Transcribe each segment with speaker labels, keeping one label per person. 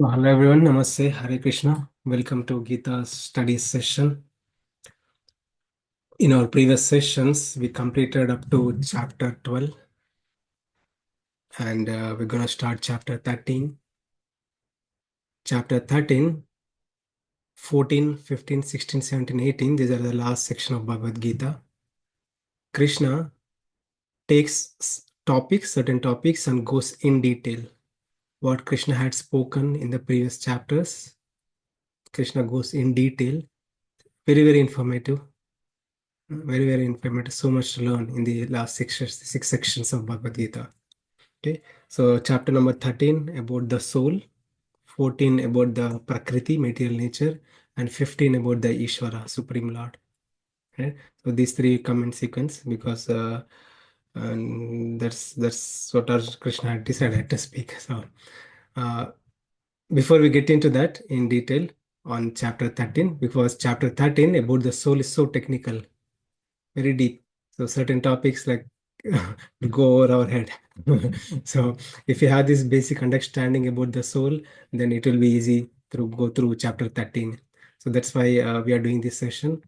Speaker 1: Hello everyone, Namaste, Hare Krishna. Welcome to Gita study session. In our previous sessions, we completed up to chapter 12 and we're going to start chapter 13. Chapter 13, 14, 15, 16, 17, 18, these are the last section of Bhagavad Gita. Krishna takes certain topics and goes in detail. What Krishna had spoken in the previous chapters, Krishna goes in detail, very, very informative. Very, very informative. So much to learn in the last six sections of Bhagavad Gita. Okay, so chapter number 13 about the soul, 14 about the Prakriti, material nature, and 15 about the Ishvara, Supreme Lord. Okay, so these three come in sequence because and that's what our Krishna had decided to speak. So uh, before we get into that in detail on chapter 13, because chapter 13 about the soul is so technical, very deep. So certain topics like will go over our head. So if you have this basic understanding about the soul, then it will be easy to go through chapter 13. So that's why we are doing this session,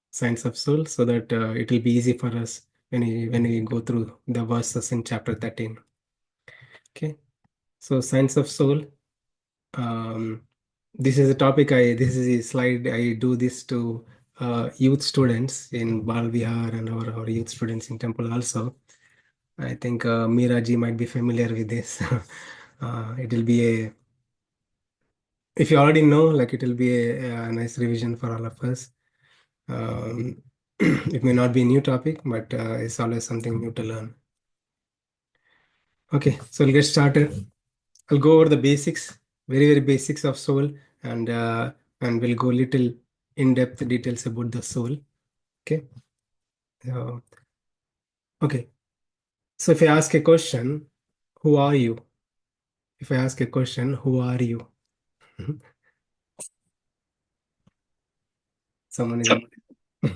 Speaker 1: Science of Soul, so that it will be easy for us when we go through the verses in chapter 13. Okay. So Science of Soul. Um, this is a topic this is a slide I do this to youth students in Bal Vihar and our youth students in temple also. I think Miraji might be familiar with this. It will be if you already know, like it will be a nice revision for all of us. Um, it may not be a new topic, but it's always something new to learn. Okay, so we'll get started. I'll go over the basics, very, very basics of soul, and we'll go little in-depth details about the soul. Okay. So, okay. So if I ask a question, who are you? If I ask a question, who are you? Someone is I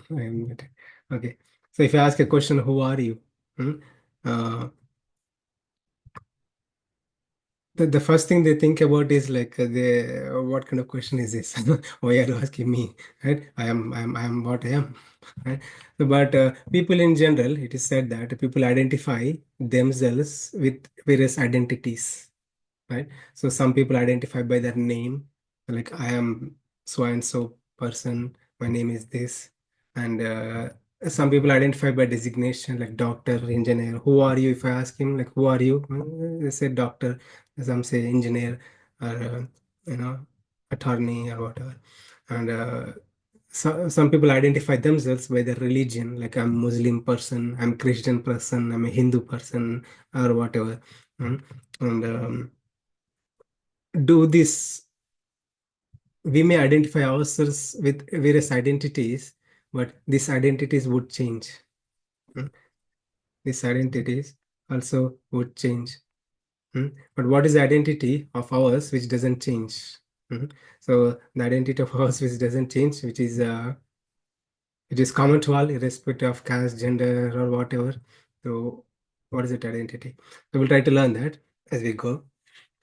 Speaker 1: am muted. Okay. So if I ask a question, who are you? Hmm? Uh, the first thing they think about is like what kind of question is this? Why are you asking me? Right? I am what I am. Right? But people in general, it is said that people identify themselves with various identities. Right? So some people identify by their name, like I am so and so person, my name is this, and some people identify by designation, like doctor, engineer. Who are you? If I ask him, like, who are you? They say doctor. Some say engineer, or you know, attorney or whatever. And some people identify themselves by their religion, like I'm Muslim person, I'm Christian person, I'm a Hindu person, or whatever. And do this, we may identify ourselves with various identities, but these identities would change. Mm. These identities also would change. But what is the identity of ours which doesn't change? So the identity of ours which doesn't change, which is it is common to all, irrespective of caste, gender, or whatever. So what is that identity? So we'll try to learn that as we go.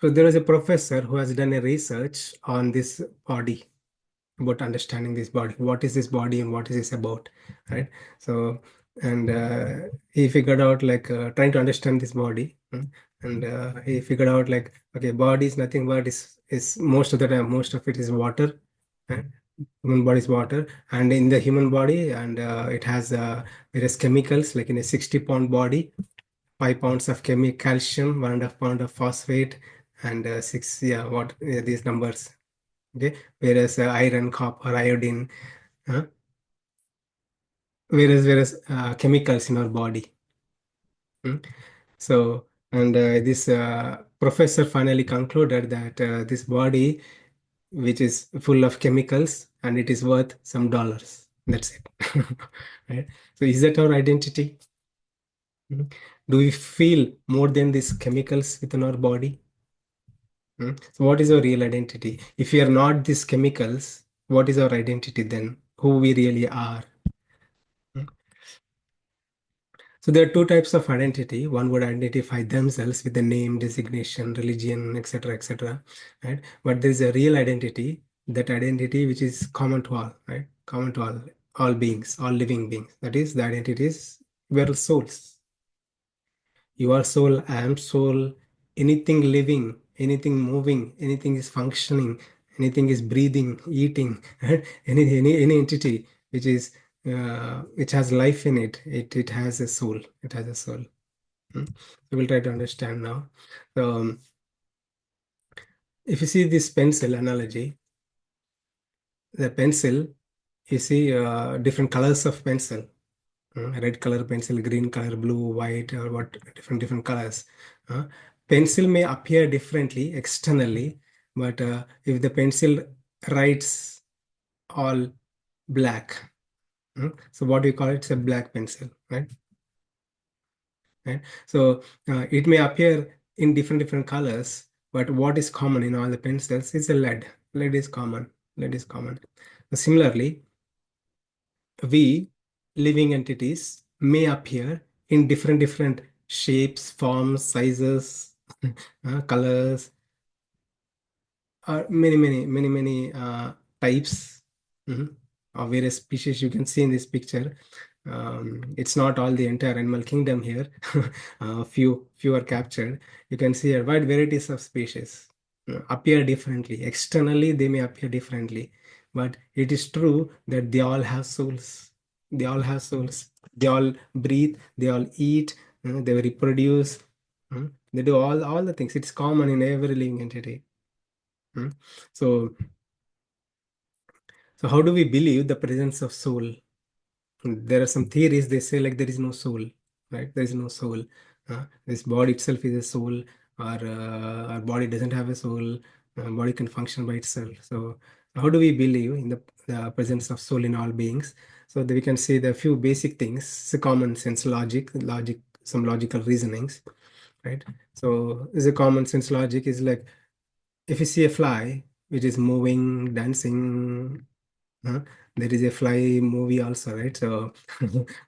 Speaker 1: So there is a professor who has done a research on this body, about understanding this body. What is this body and what is this about, right? So, and he figured out like trying to understand this body, and he figured out like, okay, body is nothing but is most of the time, most of it is water. Right? Human body is water, and in the human body, and it has various chemicals, like in a 60-pound body, 5 pounds of calcium, 1.5 pound of phosphate, and six, yeah, what these numbers. Okay, whereas iron, copper, iodine, uh, various chemicals in our body. Mm. So, and this professor finally concluded that this body, which is full of chemicals, and it is worth some dollars. That's it. Right? So, is that our identity? Mm. Do we feel more than these chemicals within our body? So, what is our real identity? If we are not these chemicals, what is our identity then? Who we really are? So So there are two types of identity. One would identify themselves with a name, designation, religion, etc., etc., right? But there is a real identity, that identity which is common to all, right? Common to all beings, all living beings. That is, the identity is we are souls. You are soul, I am soul. Anything living, anything moving, anything is functioning, anything is breathing, eating, right? Any entity which is which has life in it, it has a soul. It has a soul. Hmm. So we'll try to understand now. So, if you see this pencil analogy, the pencil, you see different colors of pencil. Red color pencil, green color, blue, white, or what different colors. Uh, Pencil may appear differently externally, but if the pencil writes all black, so what we call it's a black pencil, right? Right. So it may appear in different colors, but what is common in all the pencils is a lead. Lead is common. Lead is common. Similarly, we living entities may appear in different shapes, forms, sizes, colors, or many types, of various species you can see in this picture. It's not all the entire animal kingdom here. Few are captured. You can see a wide varieties of species appear differently. Externally, they may appear differently, but it is true that they all have souls. They all have souls. They all breathe. They all eat. They reproduce. They do all the things. It's common in every living entity. Hmm. So, so how do we believe the presence of soul? There are some theories, they say like there is no soul, right? There is no soul. This body itself is a soul, or our body doesn't have a soul. Body can function by itself. So, how do we believe in the presence of soul in all beings? So that we can say the few basic things, it's common sense logic, some logical reasonings, right? So, is a common sense logic is like if you see a fly which is moving, dancing, huh? There is a fly movie also, right? So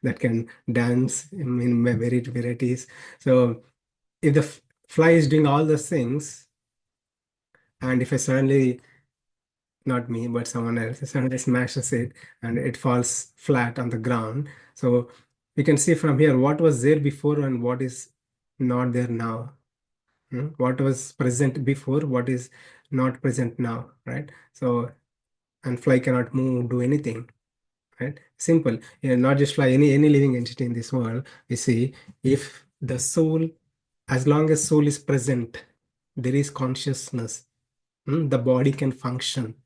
Speaker 1: that can dance in varied varieties. So if the fly is doing all those things, and if I suddenly, not me, but someone else, suddenly smashes it and it falls flat on the ground. So we can see from here what was there before and what is not there now. What was present before, what is not present now, right? So, and fly cannot move, do anything, right? Simple. Yeah, not just fly, any living entity in this world. We see if the soul, as long as soul is present, there is consciousness. The body can function.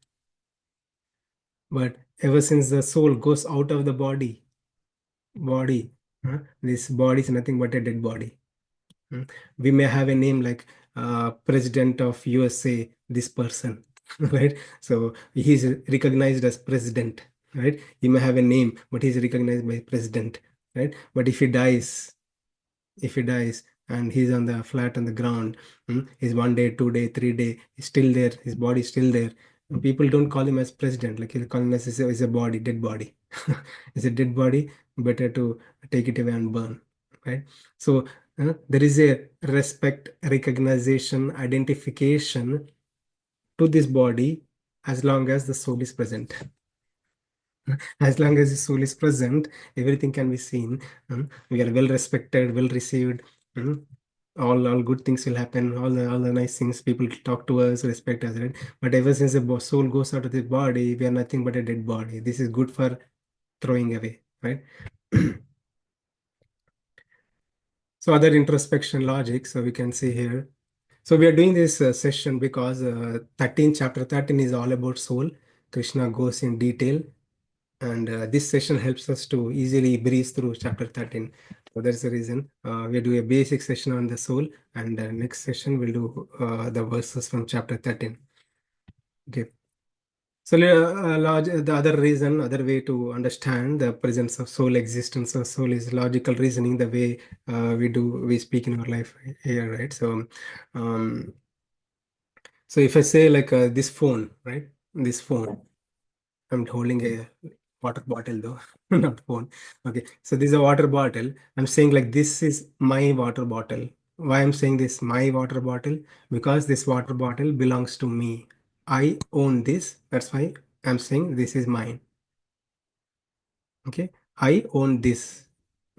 Speaker 1: But ever since the soul goes out of the body, this body is nothing but a dead body. We may have a name like President of USA, this person, right? So he's recognized as president, right? He may have a name, but he's recognized by president, right? But if he dies and he's on the flat on the ground, he's 1 day, 2 day, 3 day, he's still there, his body is still there. And people don't call him as president, like he'll call him as is a body, dead body. It's a dead body, better to take it away and burn, right? So there is a respect, recognition, identification to this body as long as the soul is present. As long as the soul is present, everything can be seen. We are well respected, well received. mm, all good things will happen. All the nice things, people talk to us, respect us, right? But ever since the soul goes out of the body, we are nothing but a dead body. This is good for throwing away, right? So other introspection logic. So we can see here. So we are doing this session because chapter 13 is all about soul. Krishna goes in detail, and this session helps us to easily breeze through chapter 13. So that's the reason we do a basic session on the soul, and next session we'll do the verses from chapter 13. Okay. So the other reason, other way to understand the presence of soul, existence of soul is logical reasoning, the way we speak in our life here, right? So, um, so if I say like this phone, right? This phone, I'm holding water bottle though, not phone. Okay, so this is a water bottle. I'm saying like this is my water bottle. Why I'm saying this my water bottle? Because this water bottle belongs to me. I own this. That's why I'm saying this is mine. Okay, I own this.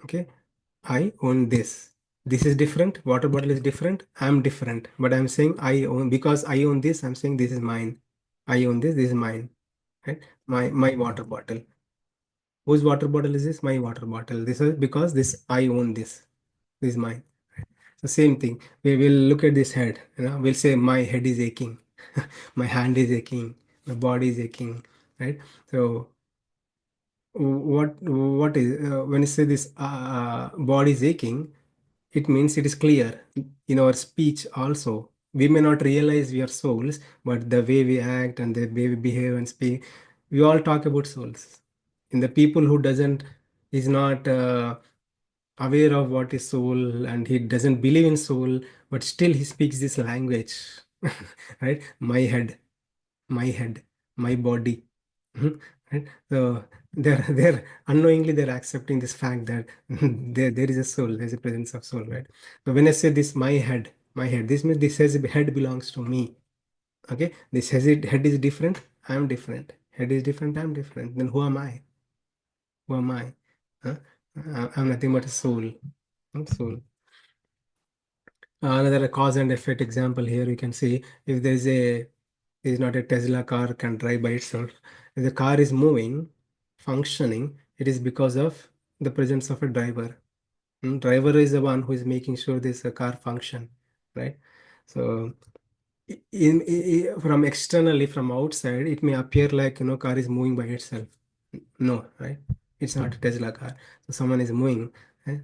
Speaker 1: Okay, I own this. This is different. Water bottle is different. I'm different. But I'm saying I own because I own this. I'm saying this is mine. I own this. This is mine. Right? My water bottle. Whose water bottle is this? My water bottle. This is because this I own this. This is mine. The same thing. We will look at this head. We'll say my head is aching, my hand is aching, my body is aching. Right? So what is when you say this body is aching, it means it is clear in our speech also. We may not realize we are souls, but the way we act and the way we behave and speak, we all talk about souls. In the people who doesn't is not aware of what is soul and he doesn't believe in soul, but still he speaks this language, right? My head, my body. Mhm. Right? So they're unknowingly they're accepting this fact that there is a soul, there's a presence of soul, right? So when I say this, my head, this means this says head belongs to me. Okay, this says it head is different, I'm different. Head is different, I'm different. Then who am I? Who am I? Huh? I'm nothing but a soul. Soul. Another cause and effect example here you can see if there is not a Tesla car can drive by itself. If the car is moving, functioning, it is because of the presence of a driver. Driver is the one who is making sure this car function, right? So from externally from outside, it may appear like car is moving by itself. No, right? It's not a Tesla car. So someone is moving.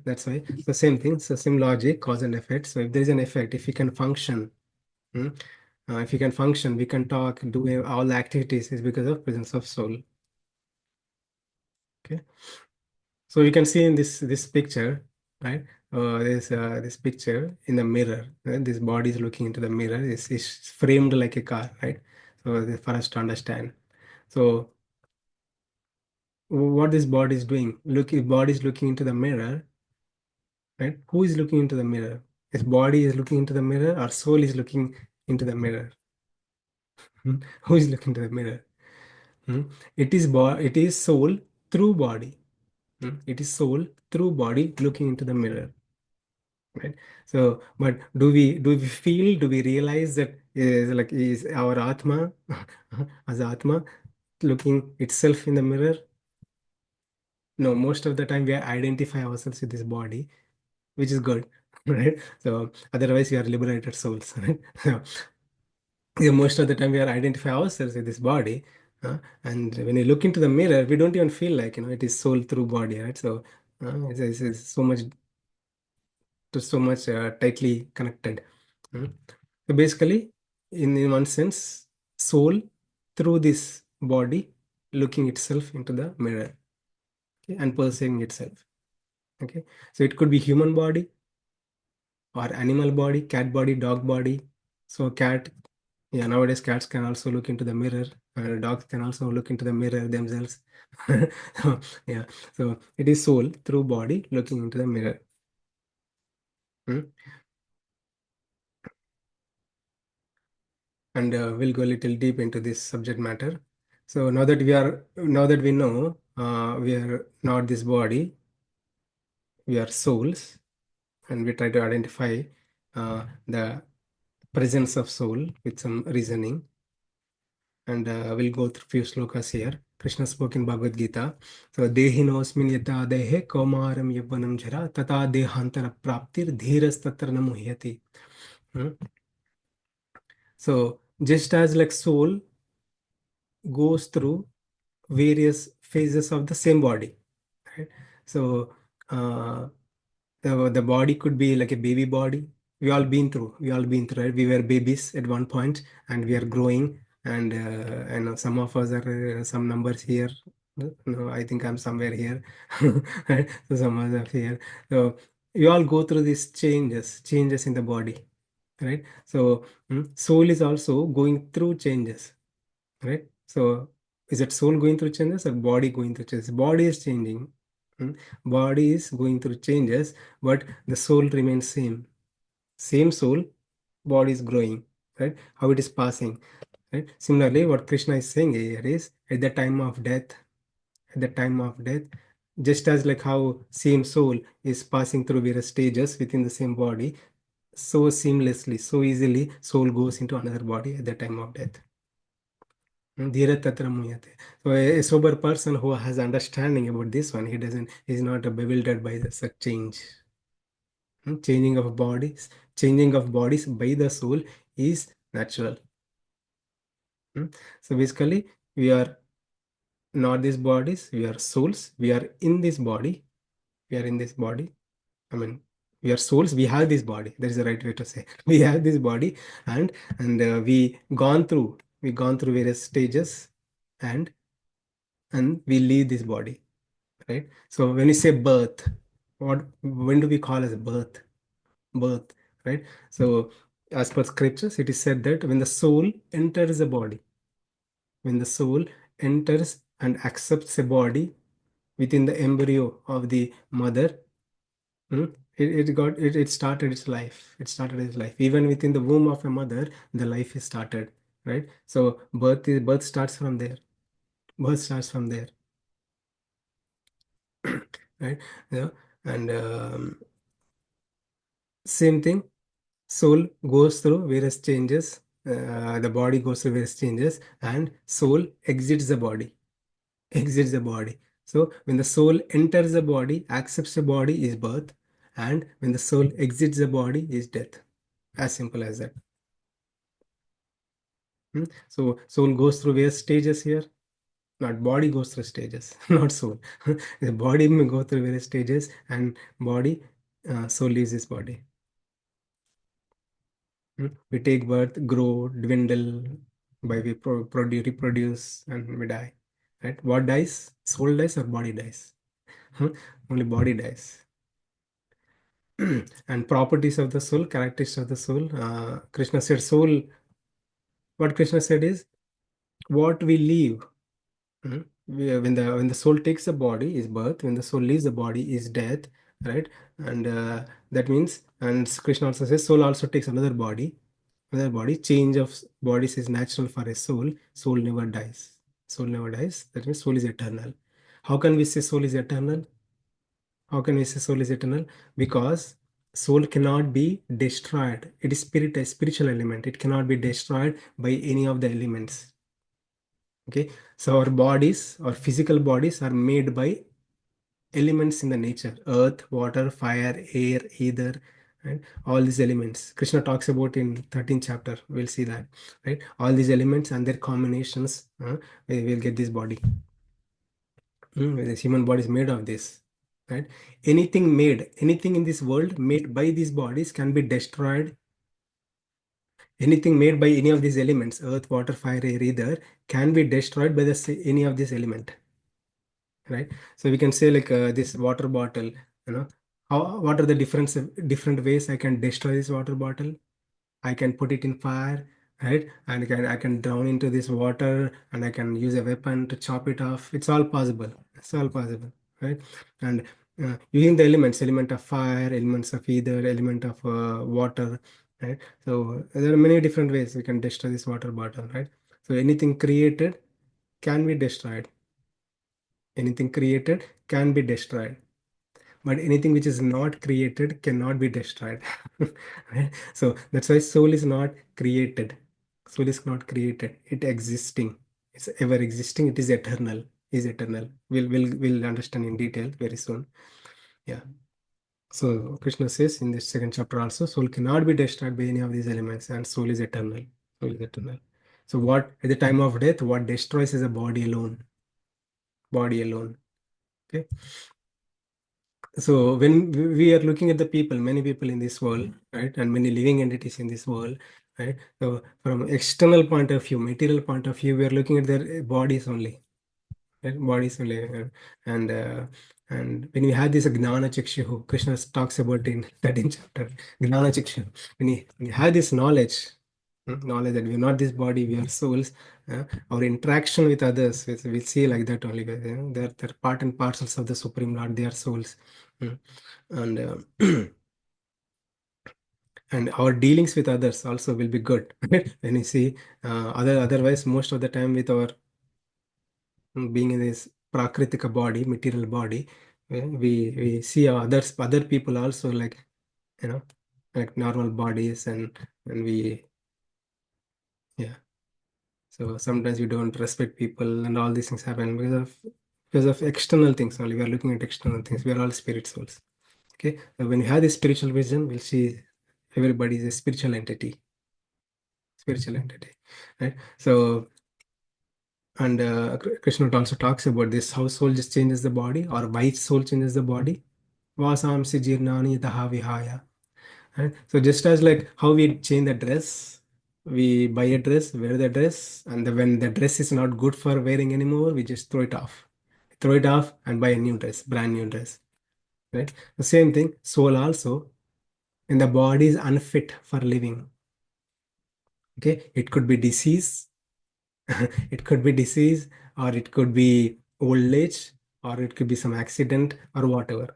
Speaker 1: That's why. So same thing. So same logic, cause and effect. So if there is an effect, if you can function, hmm, if you can function, we can talk, do all the activities is because of presence of soul. Okay. So you can see in this picture, right? There's this picture in the mirror. This body is looking into the mirror. It's framed like a car, right? So for us to understand. So what this body is doing? Look, if body is looking into the mirror, right? Who is looking into the mirror? His body is looking into the mirror, or soul is looking into the mirror? Who is looking to the mirror? Hmm? It is soul through body. It is soul through body looking into the mirror, right? So, but do we feel? Do we realize that is our atma as atma looking itself in the mirror? No, most of the time we identify ourselves with this body, which is good, right? So otherwise we are liberated souls, right? So yeah, most of the time we are identify ourselves with this body, and when you look into the mirror, we don't even feel like it is soul through body, right? So it's so much tightly connected. Mm. So basically, in one sense, soul through this body looking itself into the mirror, okay, and perceiving itself. Okay, so it could be human body or animal body, cat body, dog body. So cat, yeah, nowadays cats can also look into the mirror. Dogs can also look into the mirror themselves. So, yeah, so it is soul through body looking into the mirror. Hmm? And we'll go a little deep into this subject matter. So now that we know we are not this body, we are souls, and we try to identify the presence of soul with some reasoning. And we'll go through few slokas here. Krishna spoke in Bhagavad Gita. So dehinosmin yata dehe kaumaram yavvanam jara tata dehantara praptir dhiras tatra na muhyati. Hmm? So just as like soul goes through various phases of the same body, right? So uh, the body could be like a baby body. We all been through, right? We were babies at one point and we are growing, and some of us are some numbers here. No, I think I'm somewhere here. Right? So some others are here. So we all go through these changes in the body, right? So soul is also going through changes, right? So is that soul going through changes or body going through changes? Body is changing. Hmm? Body is going through changes, but the soul remains same. Same soul, body is growing, right? How it is passing, right? Similarly, what Krishna is saying here is at the time of death, just as like how same soul is passing through various stages within the same body, so seamlessly, so easily, soul goes into another body at the time of death. Dhira tatra muyate. So a sober person who has understanding about this one, he's not bewildered by such change. Changing of bodies by the soul is natural. Hmm. So basically, we are not these bodies, we are souls, we are in this body, we are in this body. I mean, we are souls, we have this body. That is the right way to say. We have this body, and we gone through various stages, and we leave this body, right? So when we say birth, when do we call as birth? Birth, right? So as per scriptures, it is said that when the soul enters the body, when the soul enters and accepts a body within the embryo of the mother, hmm, it started its life. It started its life. Even within the womb of a mother, the life is started, right? So birth starts from there. Birth starts from there, right? Yeah. And same thing, soul goes through various changes. The body goes through various changes, and soul exits the body. Exits the body. So when the soul enters the body, accepts the body, is birth, and when the soul exits the body, is death. As simple as that. So soul goes through various stages here. Not body goes through stages, not soul. The body may go through various stages, and soul leaves this body. We take birth, grow, dwindle, reproduce, and we die. Right? What dies? Soul dies or body dies? Only body dies. And properties of the soul, characteristics of the soul. Krishna said, soul. What Krishna said is, what we leave. When the soul takes the body is birth. When the soul leaves the body is death. Right? And that means, and Krishna also says, soul also takes another body. Another body. Change of bodies is natural for a soul. Soul never dies. Soul never dies. That means soul is eternal. How can we say soul is eternal? How can we say soul is eternal? Because soul cannot be destroyed. It is spirit, a spiritual element. It cannot be destroyed by any of the elements. Okay. So our physical bodies are made by elements in the nature: earth, water, fire, air, ether, and all these elements Krishna talks about in 13th chapter. We'll see that, right? All these elements and their combinations, we will get this body. This human body is made of this, right? Anything in this world made by these bodies can be destroyed. Anything made by any of these elements, earth, water, fire, air, ether, can be destroyed by any of this element, right? So we can say like this water bottle, what are the different ways I can destroy this water bottle? I can put it in fire, right? And I can drown into this water, and I can use a weapon to chop it off. It's all possible. It's all possible, right? And using the element of fire, elements of ether, element of water, right? So there are many different ways we can destroy this water bottle, right? So anything created can be destroyed. Anything created can be destroyed, but anything which is not created cannot be destroyed. Right? So that's why soul is not created. Soul is not created. It existing. It's ever existing. It is eternal. Is eternal. We'll understand in detail very soon. Yeah. So Krishna says in this second chapter also, soul cannot be destroyed by any of these elements, and soul is eternal. Soul is eternal. So what at the time of death, what destroys is a body alone. Body alone. Okay. So when we are looking at the people, many people in this world, right, and many living entities in this world, right. So from external point of view, material point of view, we are looking at their bodies only, right, bodies only, and when we had this Gnana Chakshu, Krishna talks about in 13th chapter, Gnana Chakshu, when you have this knowledge, Knowledge that we are not this body, we are souls. Our interaction with others, we'll see like that only. They're part and parcels of the Supreme Lord. They are souls. Mm. And and our dealings with others also will be good. When you see otherwise, most of the time with our being in this prakritika body, material body, we see other people also like, you know, like normal bodies, and we, yeah. So sometimes we don't respect people, and all these things happen because of external things only. We are looking at external things. We are all spirit souls. Okay. So when you have this spiritual vision, we'll see everybody is a spiritual entity. Spiritual entity. Right. So, and Krishna also talks about this, how soul just changes the body, or why soul changes the body. Vasamsi jirnani daha vihaya. Right? So just as like how we change the dress, we buy a dress, wear the dress, and when the dress is not good for wearing anymore, we just throw it off. Throw it off and buy a new dress, brand new dress. Right? The same thing, soul also, when the body is unfit for living. Okay, it could be disease, it could be disease, or it could be old age, or it could be some accident or whatever.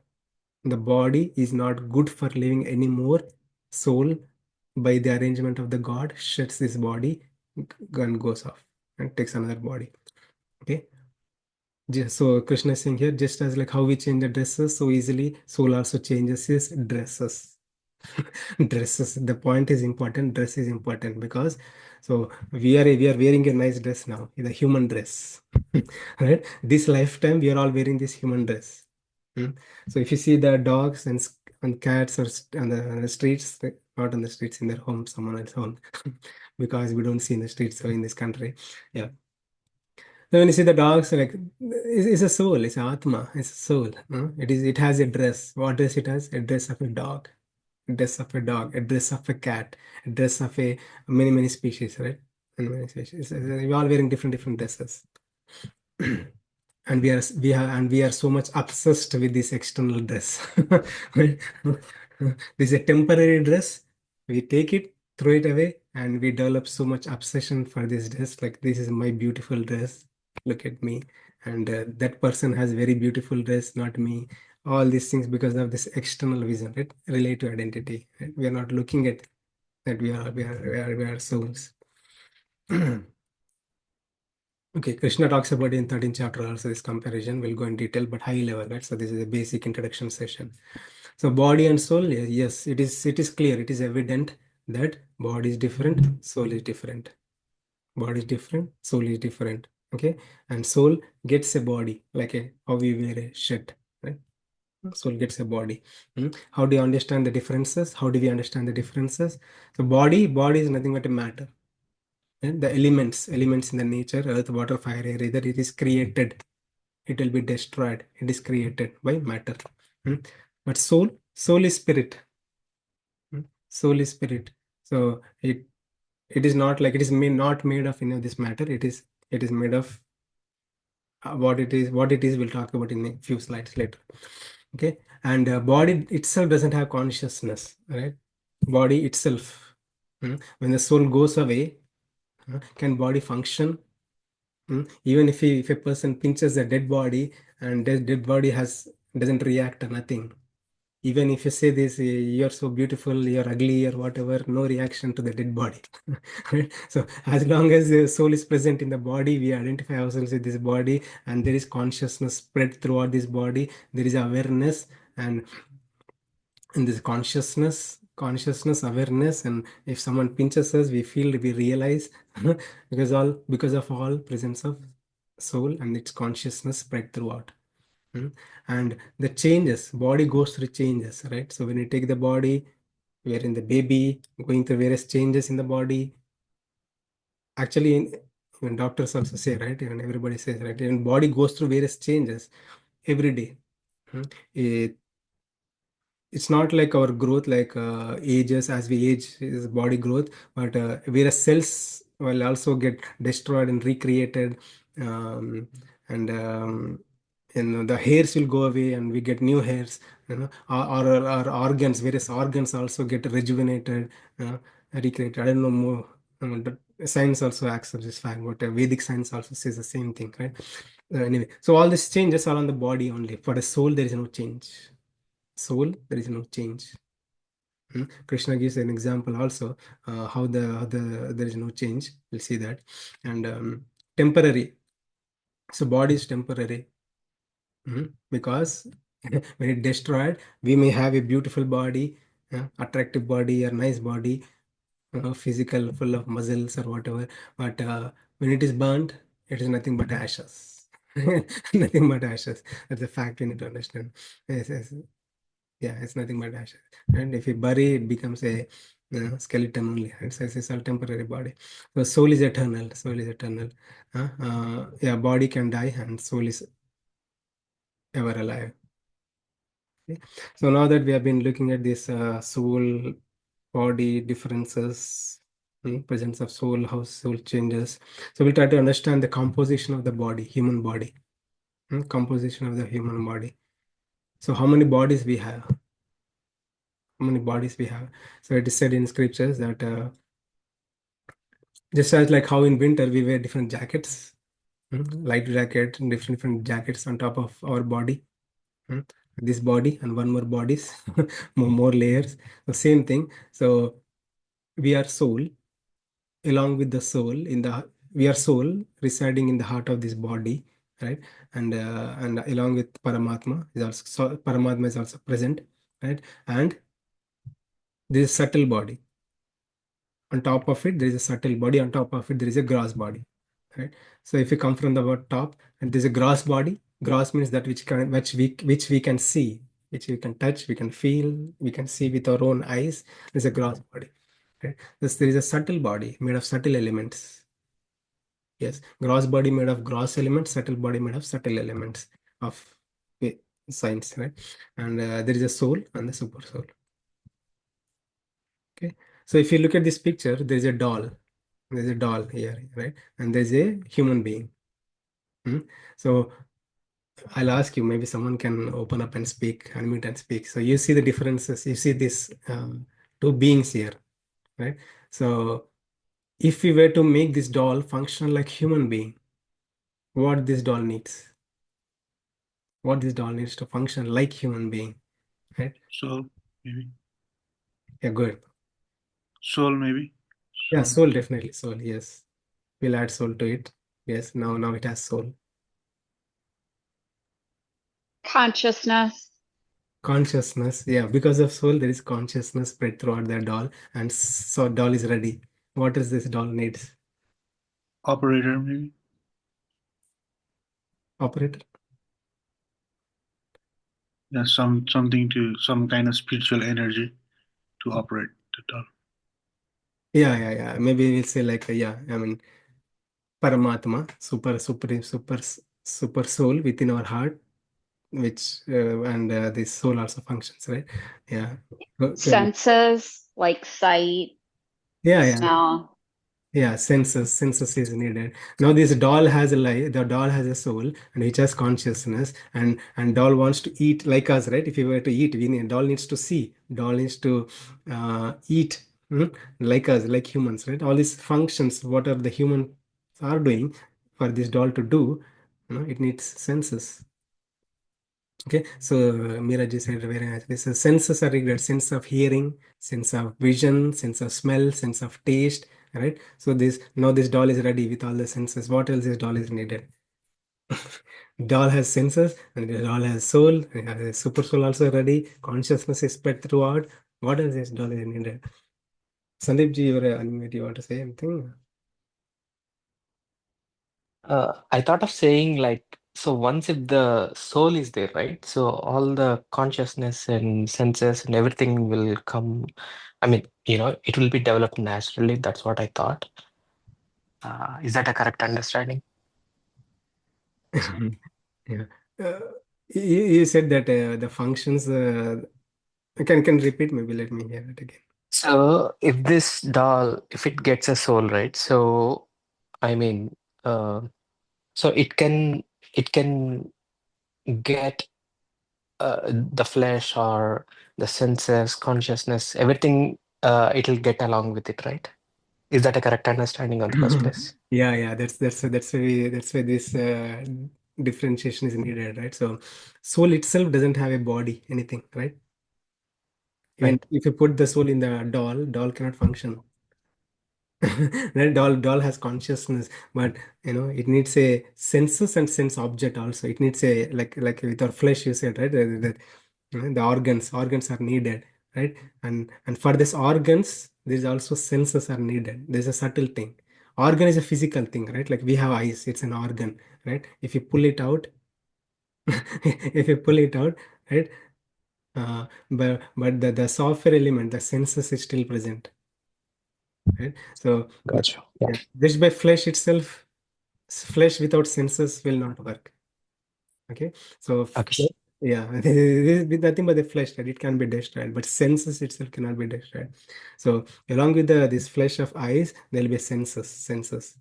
Speaker 1: The body is not good for living anymore. Soul, by the arrangement of the God, sheds this body and goes off and takes another body. Okay. So Krishna is saying here, just as like how we change the dresses so easily, soul also changes his dresses. Dresses. The point is important. Dress is important because so we are wearing a nice dress now, the human dress. Right? This lifetime we are all wearing this human dress. Hmm. So if you see the dogs and cats are on the streets, not on the streets, in their home, someone else's home, because we don't see in the streets so in this country. Yeah. So when you see the dogs, like it's a soul, it's an atma, it's a soul. It has a dress. What dress it has? A dress of a dog, a dress of a dog, a dress of a cat, a dress of a many species, right? Many species. We're all wearing different dresses. And we are so much obsessed with this external dress. Right? This is a temporary dress. We take it, throw it away, and we develop so much obsession for this dress. Like, this is my beautiful dress. Look at me. And that person has very beautiful dress, not me. All these things because of this external vision, right? Relative identity. Right? We are not looking at that we are souls. Okay, Krishna talks about in 13th chapter also this comparison. We'll go in detail, but high level, right? So this is a basic introduction session. So body and soul, yes, it is clear, it is evident that body is different, soul is different. Body is different, soul is different. Okay, and soul gets a body, like how we wear a shirt, right? Soul gets a body. How do you understand the differences? How do we understand the differences? So body is nothing but a matter. And the elements in the nature, earth, water, fire, air, either it is created, it will be destroyed. It is created by matter. Hmm. But soul is spirit. Soul is spirit. So it is not like, it is not made of this matter. It is made of what it is we'll talk about in a few slides later. Okay. And body itself doesn't have consciousness, right? Body itself. When the soul goes away, can body function? Even if a person pinches a dead body, and the dead body doesn't react or nothing. Even if you say this, you're so beautiful, you're ugly or whatever, no reaction to the dead body. Right? So as long as the soul is present in the body, we identify ourselves with this body, and there is consciousness spread throughout this body. There is awareness, and in this consciousness awareness, and if someone pinches us, we realize, because of all presence of soul and its consciousness spread throughout. And the changes, body goes through changes, right? So when you take the body, we are in the baby going through various changes in the body. Actually, when doctors also say, right, even everybody says, right, even body goes through various changes every day. It, it's not like our growth, like ages, as we age is body growth, but various cells will also get destroyed and recreated. um, and the hairs will go away and we get new hairs. Our organs, various organs also get rejuvenated, recreated. I don't know more, The science also accepts this fact, but Vedic science also says the same thing, right? Anyway, so all these changes are on the body only. For the soul, there is no change. Soul, there is no change. Krishna gives an example also, how the there is no change. We'll see that. And temporary. So body is temporary. Because when it destroyed, we may have a beautiful body, attractive body or nice body, physical, full of muscles or whatever. But when it is burnt, it is nothing but ashes. Nothing but ashes. That's a fact we need to understand. Yes, yes. Yeah, it's nothing but ashes. And if you bury, it becomes a skeleton only. It's a temporary body. So soul is eternal. Soul is eternal. Yeah, body can die and soul is ever alive. Okay. So now that we have been looking at this soul body differences, presence of soul, how soul changes. So we'll try to understand the composition of the body, human body, composition of the human body. So how many bodies we have? How many bodies we have? So it is said in scriptures that just as like how in winter we wear different jackets, light jacket, and different jackets on top of our body. This body and one more bodies, more layers. The same thing. So we are soul along with the soul in the we are soul residing in the heart of this body, right? And along with Paramatma is also Paramatma is also present, right? And this subtle body. On top of it, there is a subtle body. On top of it, there is a gross body, right? So if you come from the word top, and there's a gross body. Gross means that which we can see, which we can touch, we can feel, we can see with our own eyes. There's a gross body, right? Thus, there is a subtle body made of subtle elements. Yes, gross body made of gross elements, subtle body made of subtle elements of eh, science, right? And there is a soul and the super soul. Okay, so if you look at this picture, there is a doll. There's a doll here, right? And there's a human being. Hmm? So I'll ask you, maybe someone can open up and speak, unmute and speak. So you see the differences. You see this two beings here, right? So if we were to make this doll function like human being, what this doll needs? What this doll needs to function like human being, right?
Speaker 2: Soul, maybe.
Speaker 1: Yeah, good.
Speaker 2: Soul, maybe.
Speaker 1: Yeah,
Speaker 2: Soul.
Speaker 1: soul, definitely soul. Yes, we'll add soul to it. Yes, now it has soul.
Speaker 3: Consciousness.
Speaker 1: Consciousness, yeah, because of soul, there is consciousness spread throughout the doll, and so doll is ready. What is this doll needs?
Speaker 2: Operator, maybe.
Speaker 1: Operator?
Speaker 2: Yeah, some kind of spiritual energy to operate the doll.
Speaker 1: Yeah. Maybe we'll say like, yeah, I mean, Paramatma, super soul within our heart, which and this soul also functions, right? Yeah. Good.
Speaker 3: Senses like sight,
Speaker 1: Yeah.
Speaker 3: smell.
Speaker 1: Yeah, senses is needed. Now this doll has a life, the doll has a soul and which has consciousness, and doll wants to eat like us, right? If you were to eat, we need doll needs to see, doll needs to eat, like us, like humans, right? All these functions, what are the humans are doing for this doll to do, it needs senses. Okay, so Miraji said very nicely. So senses are required: sense of hearing, sense of vision, sense of smell, sense of taste. Right. So this doll is ready with all the senses. What else this doll is needed? Doll has senses, and the doll has soul. And has a super soul also ready. Consciousness is spread throughout. What else this doll is needed? Sandeep ji, you were unmute. You want to say anything?
Speaker 4: I thought of saying like, so once if the soul is there, right? So all the consciousness and senses and everything will come. I mean, it will be developed naturally. That's what I thought. Is that a correct understanding?
Speaker 1: Yeah. Uh, you said that the functions. Can repeat? Maybe let me hear it again.
Speaker 4: So if this doll, if it gets a soul, right? So I mean, uh, so it can get the flesh or the senses, consciousness, everything. It'll get along with it, right? Is that a correct understanding on the first place?
Speaker 1: Yeah, that's why this differentiation is needed, right? So soul itself doesn't have a body, anything, right? Even
Speaker 4: Right.
Speaker 1: if you put the soul in the doll cannot function. That doll has consciousness, but it needs a senses and sense object also. It needs a like with our flesh, you said, right? The organs are needed, right? And for this organs, there's also senses are needed. There's a subtle thing. Organ is a physical thing, right? Like we have eyes, it's an organ, right? If you pull it out, if you pull it out, right? But the software element, the senses is still present, right? So
Speaker 4: Gotcha. Yeah.
Speaker 1: yeah, just by flesh itself, flesh without senses will not work. Okay, so
Speaker 4: Okay.
Speaker 1: yeah, with nothing but the flesh, right? It can be destroyed, but senses itself cannot be destroyed. So along with this flesh of eyes, there will be senses.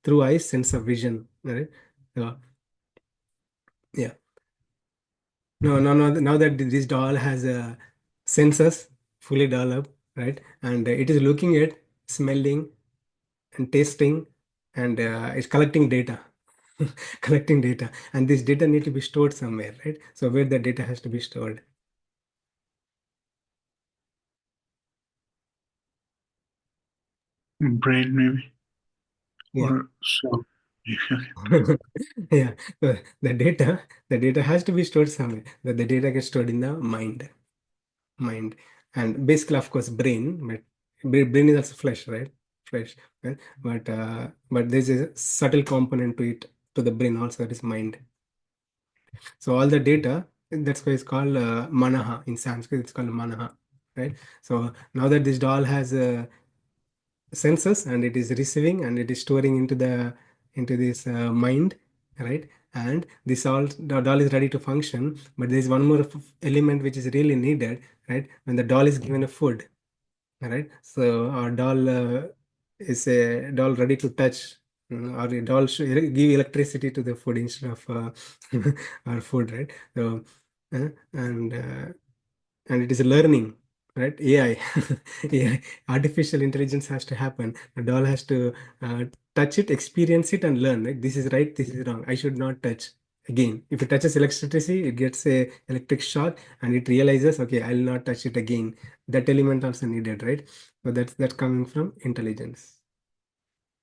Speaker 1: Through eyes, sense of vision, right? Uh, yeah. No, no, no. Now that this doll has senses fully developed, right, and it is looking at, smelling, and tasting, and it's collecting data. Collecting data, and this data need to be stored somewhere, right? So where the data has to be stored.
Speaker 2: Brain maybe
Speaker 1: Yeah.
Speaker 2: or so.
Speaker 1: Yeah, so the data has to be stored somewhere. The data gets stored in the mind, and basically, of course, brain. But brain is also flesh, right? Flesh, right? But there's a subtle component to it, to the brain also, that is mind. So all the data, that's why it's called manaha. In Sanskrit, it's called manaha, right? So now that this doll has senses, and it is receiving, and it is storing into this mind, right? And this all, the doll is ready to function, but there is one more element which is really needed, right? When the doll is given a food, right? So our doll is a doll ready to touch, or a doll should give electricity to the food instead of our food, right? So and and it is learning, right? AI. AI, artificial intelligence has to happen. The doll has to touch it, experience it, and learn, right? This is right, this is wrong, I should not touch again. If it touches electricity, it gets a electric shock, and it realizes, okay, I'll not touch it again. That element also needed, right? So that's coming from intelligence.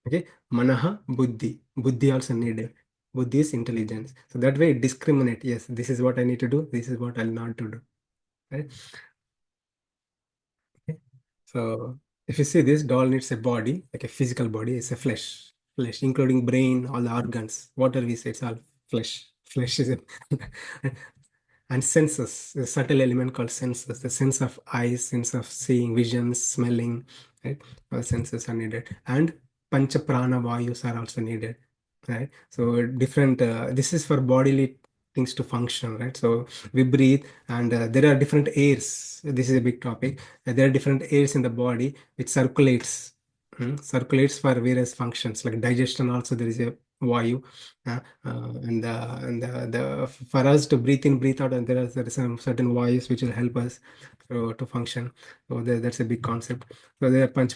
Speaker 1: Okay, manaha, buddhi also needed. Buddhi is intelligence, so that way it discriminate. Yes, this is what I need to do, this is what I'll not to do, right? Okay. So if you see, this doll needs a body, like a physical body. It's a flesh, including brain, all the organs. Whatever we say, it's all flesh. Flesh is a and senses, a subtle element called senses, the sense of eyes, sense of seeing, vision, smelling, right? All senses are needed. And pancha prana vayus are also needed, right? So different, this is for bodily things to function, right? So we breathe, and there are different airs. This is a big topic. There are different airs in the body which circulates for various functions, like digestion also there is a vayu, and for us to breathe in, breathe out, and there are some certain vayus which will help us to function. So that's a big concept. So there are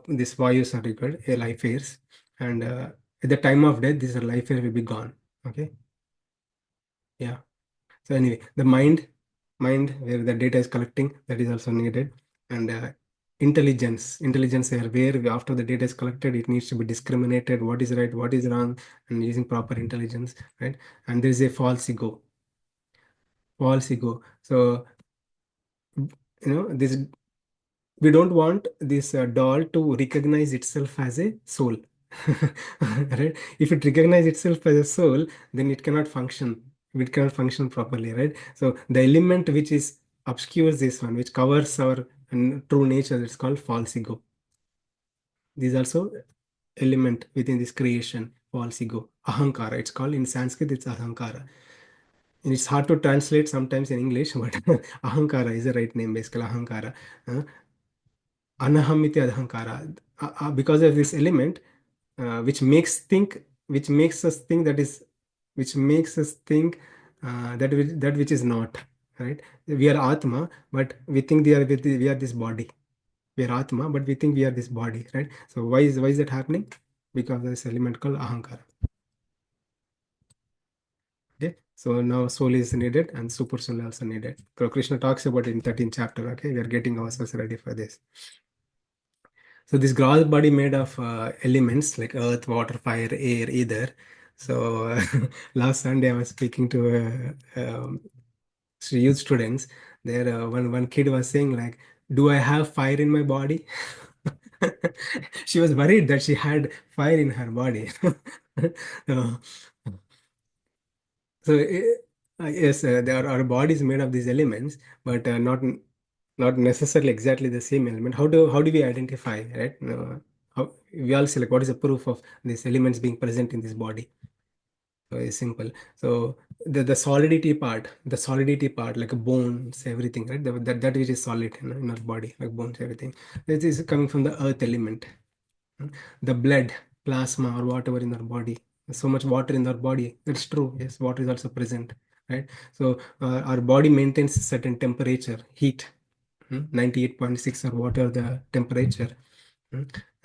Speaker 1: these vayus are required, a life airs, and at the time of death, this life air will be gone. Okay, yeah. So anyway, the mind where the data is collecting, that is also needed, and intelligence here, where after the data is collected, it needs to be discriminated, what is right, what is wrong, and using proper intelligence, right? And there is a false ego. So this, we don't want this doll to recognize itself as a soul. Right? If it recognizes itself as a soul, then it cannot function. It cannot function properly, right? So the element which is obscures this one, which covers our true nature, it's called false ego. This is also element within this creation, false ego. Ahankara, it's called in Sanskrit, it's ahankara. And it's hard to translate sometimes in English, but ahankara is the right name, basically ahankara. Anaham iti ahankara. Because of this element, which makes us think that is, which makes us think that which is not, right? We are Atma, but we think we are this body. we are Atma, but we think we are this body, right? So why is that happening? Because of this element called Ahankara. Okay, so now soul is needed and super soul also needed. So Krishna talks about it in 13th chapter. Okay, we are getting ourselves ready for this. So this gross body made of elements like earth, water, fire, air, ether. So last Sunday I was speaking to youth students. There, one kid was saying like, "Do I have fire in my body?" She was worried that she had fire in her body. So, yes, our body is made of these elements, but not necessarily exactly the same element. How do we identify, right? How we all say like, what is the proof of these elements being present in this body? So it's simple. So the solidity part, like bones, everything, right? That which is solid in our body, like bones, everything. This is coming from the earth element. The blood, plasma, or whatever in our body. So much water in our body. That's true. Yes, water is also present, right? So our body maintains a certain temperature, heat, 98.6 or whatever the temperature.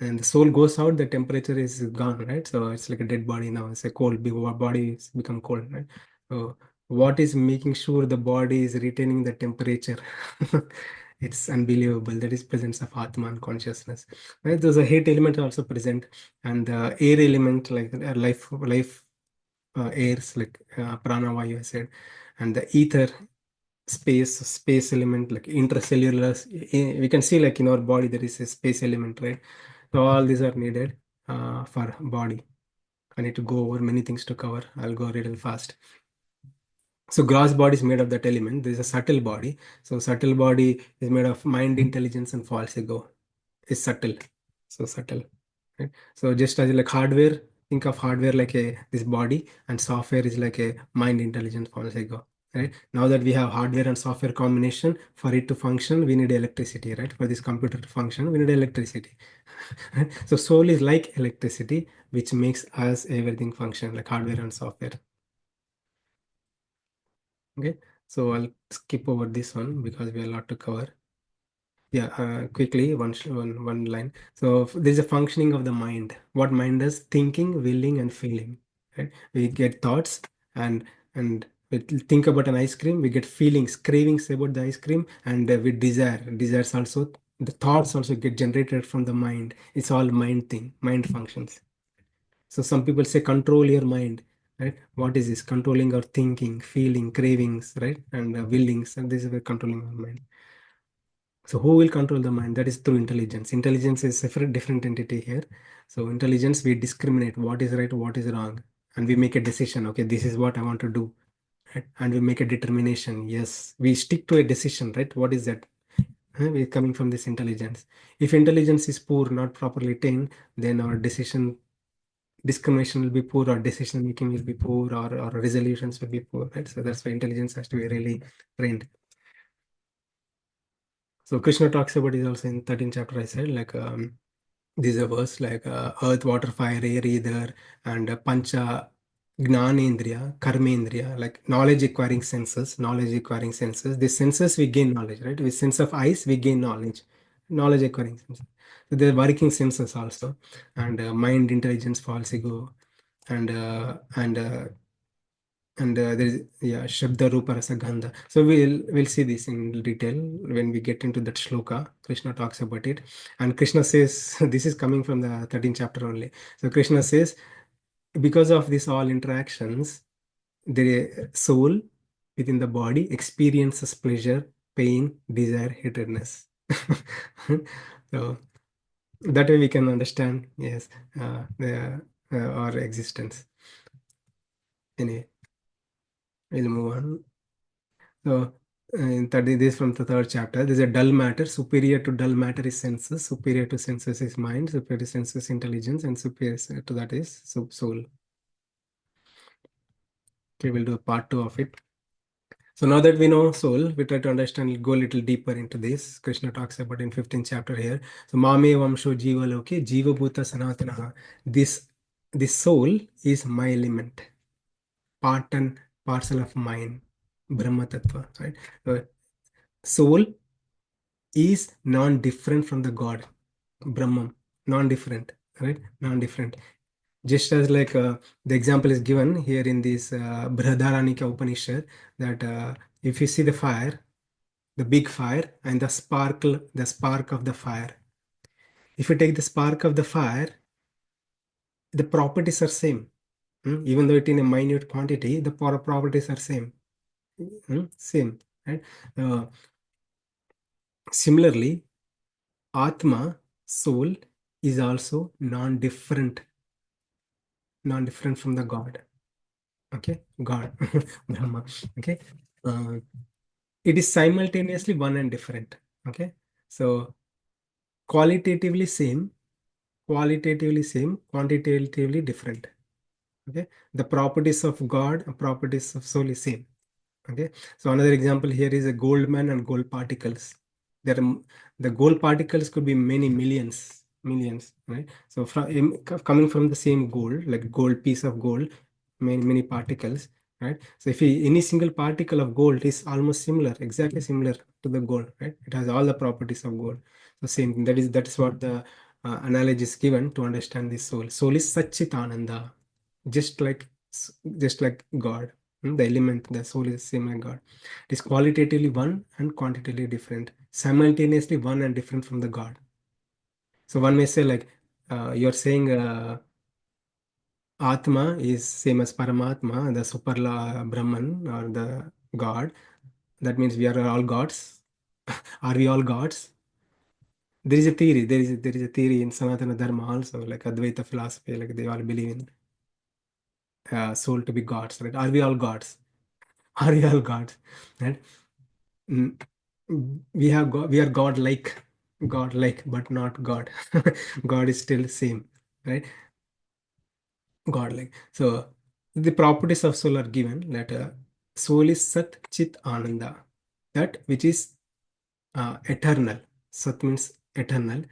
Speaker 1: And the soul goes out, the temperature is gone, right? So it's like a dead body now. It's a cold, body is become cold, right? So what is making sure the body is retaining the temperature? It's unbelievable. That is presence of Atman consciousness. Right? There's a heat element also present, and the air element like life airs like pranavayu I said, and the ether space element like intracellular. We can see like in our body there is a space element, right? So all these are needed for body. I need to go over many things to cover. I'll go a little fast. So gross body is made of that element. There is a subtle body. So subtle body is made of mind, intelligence, and false ego. Is subtle. So subtle. Right? So just as like hardware, think of hardware like a this body, and software is like a mind, intelligence, false ego. Right? Now that we have hardware and software combination, for it to function, we need electricity, right? For this computer to function, we need electricity. Right? So soul is like electricity, which makes us everything function, like hardware and software. Okay, so I'll skip over this one because we have a lot to cover. Yeah, quickly, one line. So there's a functioning of the mind. What mind does? Thinking, willing, and feeling. Right? We get thoughts and we think about an ice cream. We get feelings, cravings about the ice cream, and we desire. Desires also. The thoughts also get generated from the mind. It's all mind thing, mind functions. So some people say control your mind, right? What is this? Controlling our thinking, feeling, cravings, right? And willings, and this is where controlling our mind. So who will control the mind? That is through intelligence. Intelligence is a different entity here. So intelligence, we discriminate what is right, what is wrong, and we make a decision. Okay, this is what I want to do, right? And we make a determination. Yes, we stick to a decision, right? What is that? We're coming from this intelligence. If intelligence is poor, not properly trained, then our discrimination will be poor, or decision making will be poor, or resolutions will be poor, right? So that's why intelligence has to be really trained. So Krishna talks about it also in 13th chapter. I said like these are verse like earth, water, fire, air, ether, and pancha gnanendriya, karmendriya, like knowledge acquiring senses, These senses we gain knowledge, right? With sense of eyes we gain knowledge acquiring senses. So they're working senses also, and mind, intelligence, false ego, and there is Shabda Rupa Rasa Gandha. So we'll see this in detail when we get into that shloka. Krishna talks about it, and Krishna says this is coming from the 13th chapter only. So Krishna says because of these all interactions, the soul within the body experiences pleasure, pain, desire, hatredness. So that way we can understand our existence. Anyway, we'll move on. So, this from the third chapter. There's a dull matter. Superior to dull matter is senses. Superior to senses is mind. Superior to senses intelligence, and superior to that is soul. Okay, we'll do a part 2 of it. So now that we know soul, we try to understand, go a little deeper into this. Krishna talks about in 15th chapter here. So Mame Vamsho Jiva Loke, Jiva Bhuta Sanatanaha. This soul is my element, part and parcel of mine, Brahma Tattva, right? So soul is non-different from the God, Brahman, non-different, right? Non-different. Just as like the example is given here in this Brihadaranyaka Upanishad, that if you see the fire, the big fire and the spark of the fire. If you take the spark of the fire, the properties are same. Even though it in a minute quantity, the properties are same. Same, right? Similarly, Atma, soul, is also non-different from the God. Okay, God, Brahma. Okay, it is simultaneously one and different. Okay, so qualitatively same, quantitatively different. Okay, the properties of God, properties of soul is same. Okay, so another example here is a gold man and gold particles. There are the gold particles could be many millions, right? So coming from the same gold, like gold piece of gold, many particles, right? So if any single particle of gold is almost similar, exactly similar to the gold, right? It has all the properties of gold. So same thing. That is what the analogy is given to understand this soul. Soul is Satchit Ananda, just like God. The element, the soul is same like God. It is qualitatively one and quantitatively different, simultaneously one and different from the God. So one may say like you're saying Atma is same as Paramatma, the super Brahman or the God. That means we are all gods. Are we all gods? There is a theory. There is a theory in Sanatana Dharma also, like Advaita philosophy, like they all believe in soul to be gods, right? Are we all gods? Are we all gods? Right? Mm, we are God-like, but not God. God is still same, right? God-like. So the properties of soul are given that soul is Sat Chit Ananda, that which is eternal. Sat means eternal,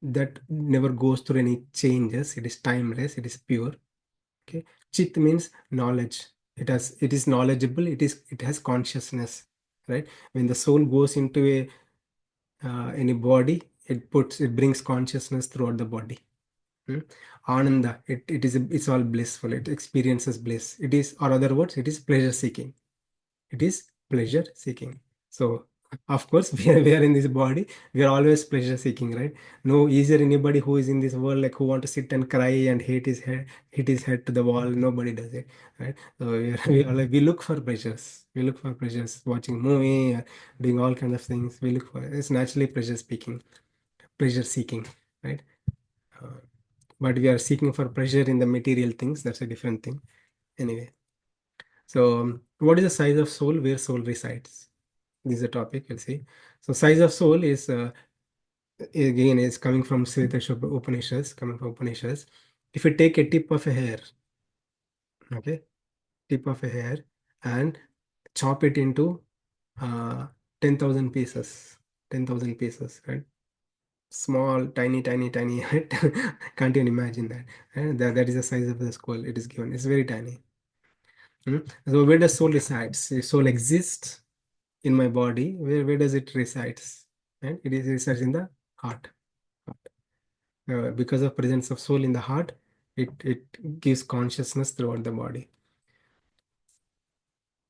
Speaker 1: that never goes through any changes. It is timeless. It is pure. Okay. Chit means knowledge. It is knowledgeable. It has consciousness, right? When the soul goes into any body, it brings consciousness throughout the body. Ananda, it's all blissful. It experiences bliss. It is, or other words, it is pleasure seeking. It is pleasure seeking. So of course we are in this body, we are always pleasure seeking, right? No, is there anybody who is in this world like who want to sit and cry and hit his head to the wall? Nobody does it, right? So we look for pleasures. We look for pleasures, watching movie, doing all kinds of things. We look for, it's naturally pleasure seeking, right? Uh, but we are seeking for pleasure in the material things. That's a different thing. Anyway, so what is the size of soul? Where soul resides? This is a topic you'll see. So size of soul is again is coming from Svetashwara Upanishads, coming from Upanishads. If you take a tip of a hair, okay, tip of a hair, and chop it into uh, 10,000 pieces, 10,000 pieces, right? Small, tiny, right? Can't even imagine that. And that is the size of the skull. It is given. It's very tiny. So where does soul resides? If soul exists in my body, where does it resides? And it is resides in the heart. Because of presence of soul in the heart, it gives consciousness throughout the body.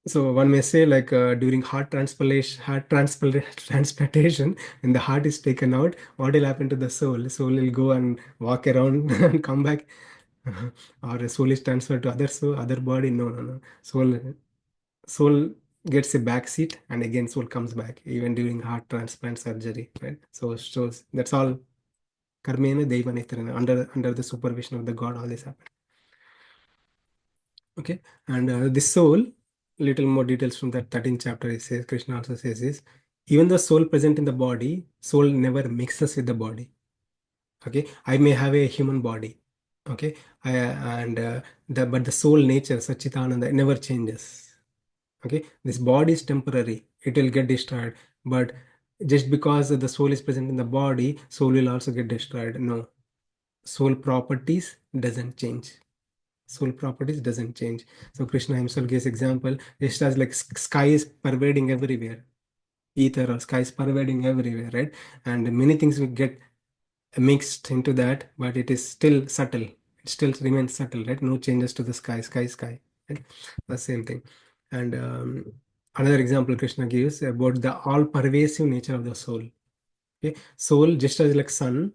Speaker 1: So one may say like during transplantation, when the heart is taken out, what will happen to the soul? The soul will go and walk around and come back, or the soul is transferred to other body. No. Soul gets a back seat, and again soul comes back even during heart transplant surgery, right? So that's all karmena deva netrana, under the supervision of the God. All this happen. Okay, and the soul, little more details from that 13th chapter. It says, Krishna also says this: even the soul present in the body, soul never mixes with the body. Okay, I may have a human body. Okay, but the soul nature, Satchitananda, never changes. Okay, this body is temporary, it will get destroyed, but just because the soul is present in the body, soul will also get destroyed. No, soul properties doesn't change. Soul properties doesn't change. So Krishna himself gives example, just as like sky is pervading everywhere, ether or sky is pervading everywhere, right? And many things will get mixed into that, but it is still subtle. It still remains subtle, right? No changes to the sky, sky, right? The same thing. And another example Krishna gives about the all-pervasive nature of the soul. Okay, soul just as like sun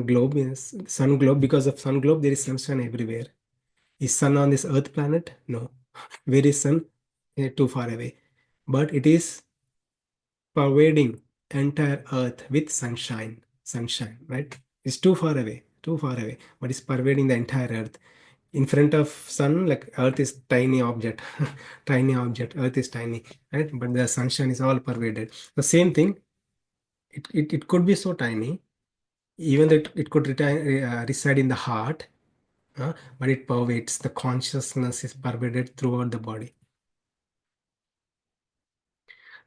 Speaker 1: globe is sun globe. Because of sun globe, there is sunshine everywhere. Is sun on this earth planet? No. Where is sun? Too far away. But it is pervading entire earth with sunshine. Sunshine, right? It's too far away, but it's pervading the entire earth. In front of sun, like earth is tiny object, tiny object, earth is tiny, right? But the sunshine is all pervaded. The same thing, it could be so tiny, even that it could reside in the heart, but it pervades, the consciousness is pervaded throughout the body.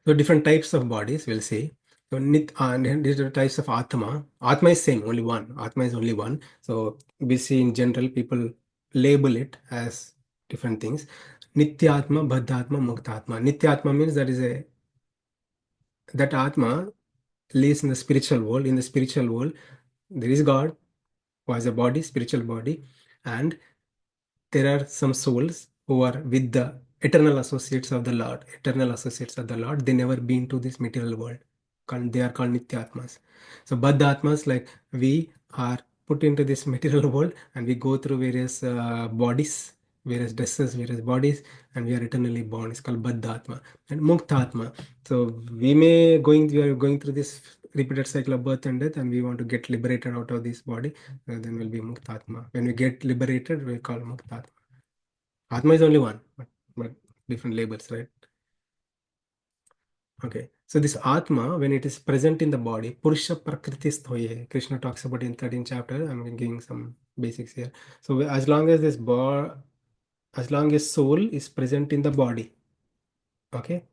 Speaker 1: So different types of bodies we'll see. So different types of Atma. Atma is same, only one. Atma is only one. So we see in general people label it as different things. Nitya Atma, Baddhatma, Muktatma. Nitya Atma means that Atma lives in the spiritual world. In the spiritual world, there is God who has a body, spiritual body, and there are some souls who are with the eternal associates of the Lord. Eternal associates of the Lord. They never been to this material world. They are called Nityatmas. So Baddha Atmas, like we are put into this material world and we go through various bodies, various dresses, various bodies, and we are eternally born. It's called Baddha Atma. And Mukta Atma. So we are going through this repeated cycle of birth and death, and we want to get liberated out of this body. Then will be Muktatma. When we get liberated, we call Muktatma. Atma is only one, but different labels, right? Okay. So this Atma, when it is present in the body, Purusha Prakriti Sthoye, Krishna talks about in 13th chapter. I'm giving some basics here. So as long as as long as soul is present in the body, okay,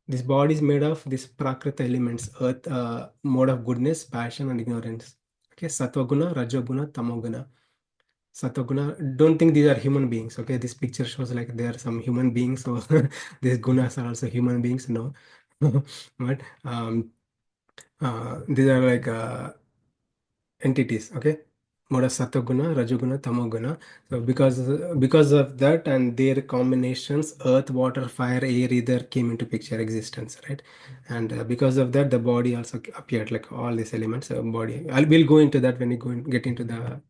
Speaker 1: this body is made of these Prakriti elements, earth, mode of goodness, passion, and ignorance. Okay, Sattva Guna, Raja Guna, Tamo Guna. Satoguna, don't think these are human beings. Okay, this picture shows like there are some human beings, so these gunas are also human beings. No, but these are like entities. Okay, mode of Satoguna, Rajoguna, Tamoguna. So because of that and their combinations, earth, water, fire, air, either came into picture existence, right? And because of that, the body also appeared, like all these elements. Body. We'll go into that when we get into the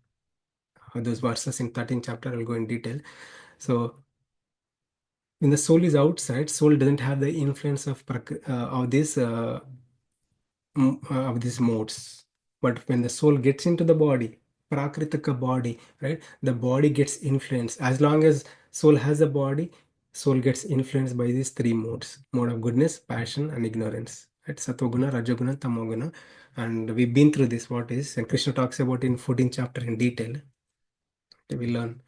Speaker 1: those verses in 13th chapter. I'll go in detail. So when the soul is outside, soul doesn't have the influence of of these modes. But when the soul gets into the body, prakritaka body, right? The body gets influenced. As long as soul has a body, soul gets influenced by these three modes: mode of goodness, passion, and ignorance. Right? Satoguna, Rajoguna, Tamoguna. And we've been through this, what is, and Krishna talks about in 14th chapter in detail. We learn.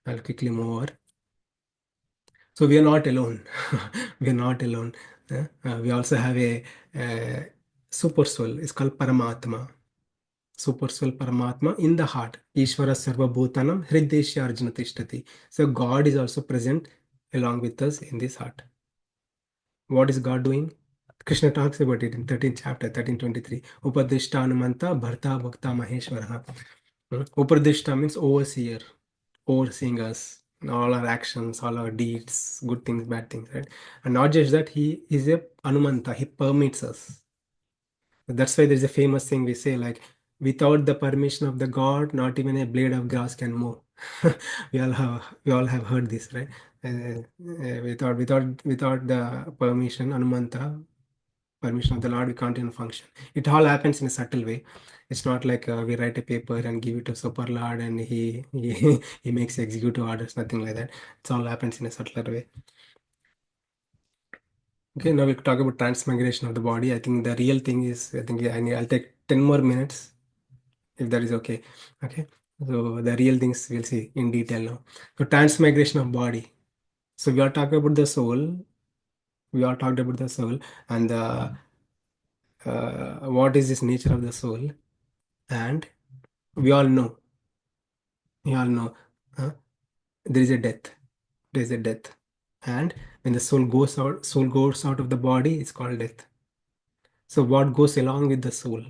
Speaker 1: I'll quickly move over. So we are not alone. We are not alone. We also have a super soul. It's called Paramatma. Super soul Paramatma in the heart. Ishvara Sarva Bhutanam Hrideshya Arjuna Tishtati. So God is also present along with us in this heart. What is God doing? Krishna talks about it in 13th chapter, 13:23. Upadishta Anumanta Bharta Bhakta Maheshwara. Upadishta means overseer, overseeing us, all our actions, all our deeds, good things, bad things, right? And not just that, he is a Anumanta, he permits us. That's why there's a famous thing we say, like, without the permission of the God, not even a blade of grass can move. We all have heard this, right? Without the permission, Anumanta, permission of the Lord, we can't even function. It all happens in a subtle way. It's not like we write a paper and give it to Super Lord and he he makes executive orders, nothing like that. It all happens in a subtler way. Okay, now we talk about transmigration of the body. I think the real thing is, I'll take 10 more minutes if that is okay. Okay, so the real things we'll see in detail now. So transmigration of body. So we are talking about the soul. We all talked about the soul and what is this nature of the soul, and we all know, we all know, there is a death. There is a death, and When the soul goes out of the body, it's called death. So what goes along with the soul?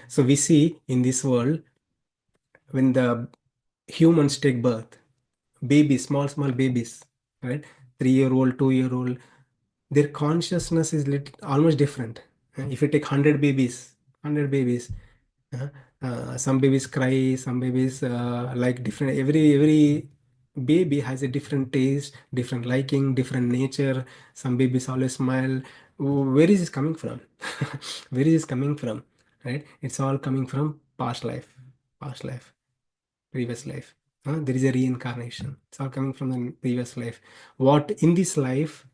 Speaker 1: So we see in this world, when the humans take birth, babies, small babies, right? 3-year-old, 2-year-old, their consciousness is almost different. If you take 100 babies, uh, some babies cry, some babies like different. Every baby has a different taste, different liking, different nature. Some babies always smile. Where is this coming from? Where is this coming from? Right? It's all coming from past life, previous life. There is a reincarnation. It's all coming from the previous life. What in this life,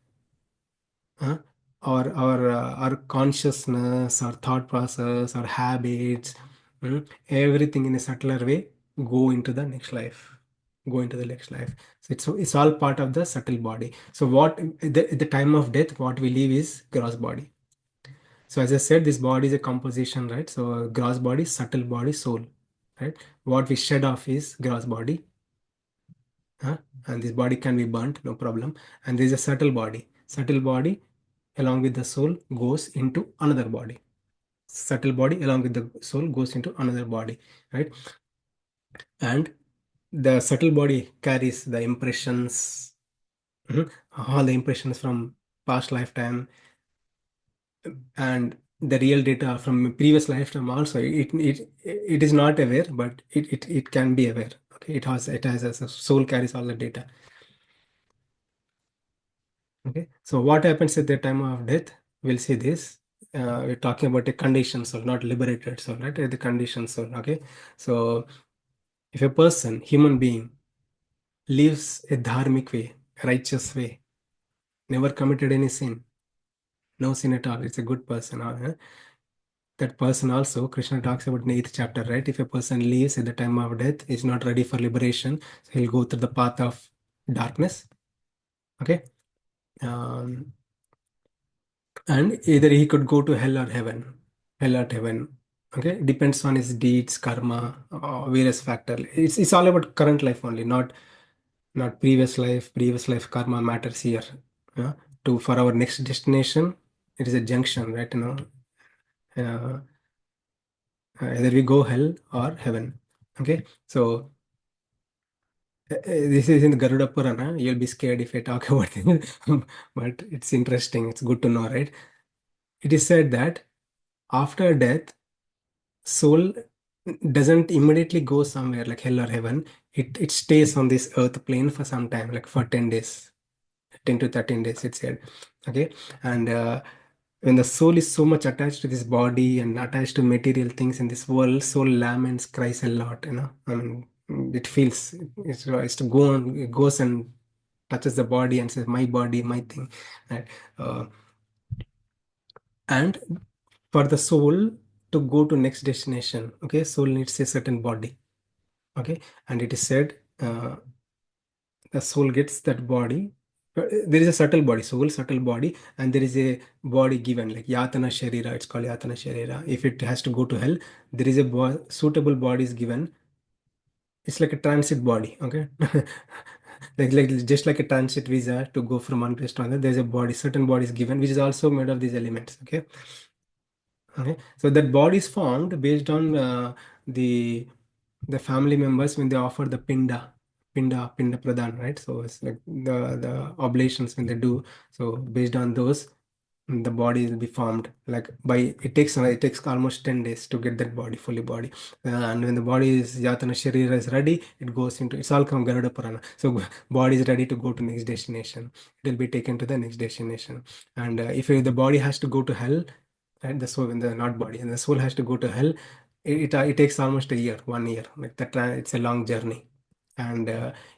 Speaker 1: our consciousness, our thought process, our habits, everything in a subtler way go into the next life. Go into the next life. So it's all part of the subtle body. So what at the time of death, what we leave is gross body. So as I said, this body is a composition, right? So gross body, subtle body, soul, right? What we shed off is gross body, and this body can be burnt, no problem. And there is a subtle body. Subtle body, along with the soul, goes into another body. Subtle body, along with the soul, goes into another body, right? And the subtle body carries the impressions, all the impressions from past lifetime, and the real data from previous lifetime also. It is not aware, but it can be aware. Okay, it has a soul carries all the data. Okay, so what happens at the time of death? We'll see this. We're talking about a conditioned soul, not liberated soul, right? The conditioned soul. Okay, so if a person, human being, lives a dharmic way, righteous way, never committed any sin, no sin at all, it's a good person. That person also, Krishna talks about in the 8th chapter, right? If a person leaves at the time of death, is not ready for liberation, so he'll go through the path of darkness. Okay. And either he could go to hell or heaven. Okay, depends on his deeds, karma, various factors. It's all about current life only, not previous life. Previous life karma matters here. To for our next destination, it is a junction, right? Either we go hell or heaven. Okay, so this is in the Garuda Purana. You'll be scared if I talk about it, but it's interesting. It's good to know, right? It is said that after death, soul doesn't immediately go somewhere like hell or heaven. It stays on this earth plane for some time, like for 10 days, 10 to 13 days, it said. Okay, and when the soul is so much attached to this body and attached to material things in this world, soul laments, cries a lot. I mean, it feels it's to go on. It goes and touches the body and says, "My body, my thing," right? And for the soul to go to next destination, okay, soul needs a certain body. Okay, and it is said the soul gets that body. There is a subtle body, soul, subtle body, and there is a body given like Yatana Sharira. It's called Yatana Sharira. If it has to go to hell, there is a suitable body is given. It's like a transit body, okay? like just like a transit visa to go from one place to another. There's a body, certain body is given, which is also made of these elements, okay? Okay, so that body is formed based on the family members when they offer the pinda pradhan, right? So it's like the oblations when they do. So based on those, the body will be formed. Like it takes almost 10 days to get that body body. And when the body is Yatana Sharira is ready, it goes into, it's all come Garuda Purana. So body is ready to go to next destination. It will be taken to the next destination. And if the body has to go to hell, right, the soul, when the not body, and the soul has to go to hell, it takes almost a year, 1 year. Like that, it's a long journey. And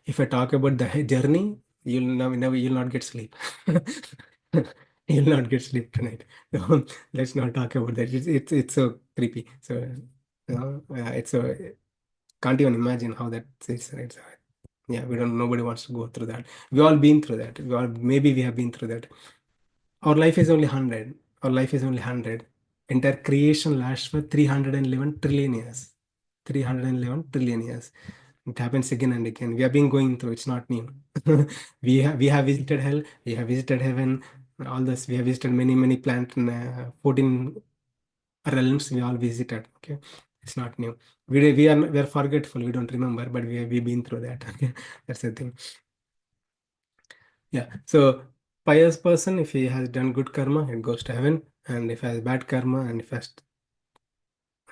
Speaker 1: if I talk about the journey, you'll not get sleep. You'll not get sleep tonight. So let's not talk about that. It's so creepy. So it's so, can't even imagine how that is, right? So, yeah, nobody wants to go through that. We all been through that. Maybe we have been through that. Our life is only 100. Our life is only 100. Entire creation lasts for 311 trillion years. 311 trillion years. It happens again and again. We have been going through. It's not new. We have visited hell. We have visited heaven. All this. We have visited many planet 14 realms. We all visited. Okay, it's not new. We are forgetful. We don't remember, but we've been through that. Okay, that's the thing. Yeah. So pious person, if he has done good karma, it goes to heaven, and if he has bad karma, and if has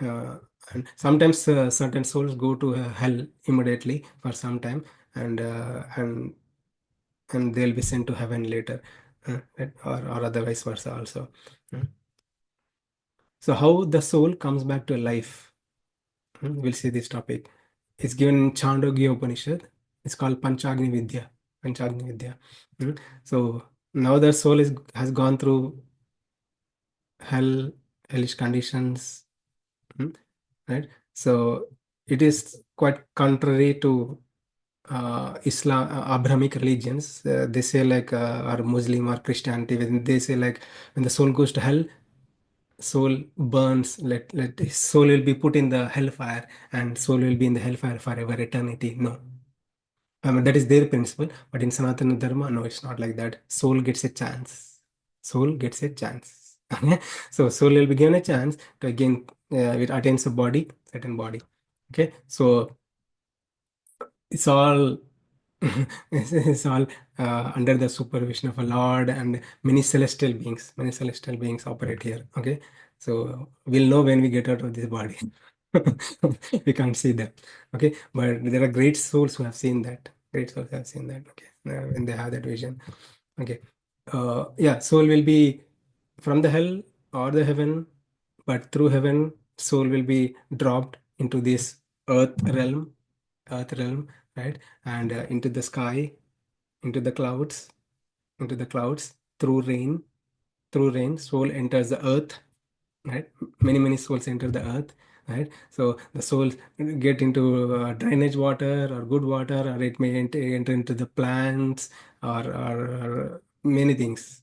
Speaker 1: uh, and sometimes certain souls go to hell immediately for some time, and they'll be sent to heaven later, right? Or otherwise versa also. Mm. So how the soul comes back to life? We'll see this topic. It's given in Chandogya Upanishad. It's called Panchagni Vidya. Panchagni Vidya. So now the soul has gone through hellish conditions, right? So it is quite contrary to Islam, Abrahamic religions. They say like, or Muslim or Christianity, when they say like, when the soul goes to hell, soul burns, let his soul will be put in the hellfire, and soul will be in the hellfire forever, eternity. No. That is their principle, but in Sanatana Dharma, no, it's not like that. Soul gets a chance. Soul gets a chance. So soul will be given a chance to again, it attains a body, certain body. Okay, so it's all it's all under the supervision of a Lord, and many celestial beings operate here. Okay, so we'll know when we get out of this body. We can't see them. Okay, but there are great souls who have seen that. Great souls have seen that. Okay, when they have that vision. Okay, yeah, soul will be from the hell or the heaven, but through heaven, soul will be dropped into this earth realm, right? And into the sky, into the clouds, through rain, soul enters the earth, right? Many souls enter the earth, right? So the souls get into drainage water or good water, or it may enter into the plants, or many things,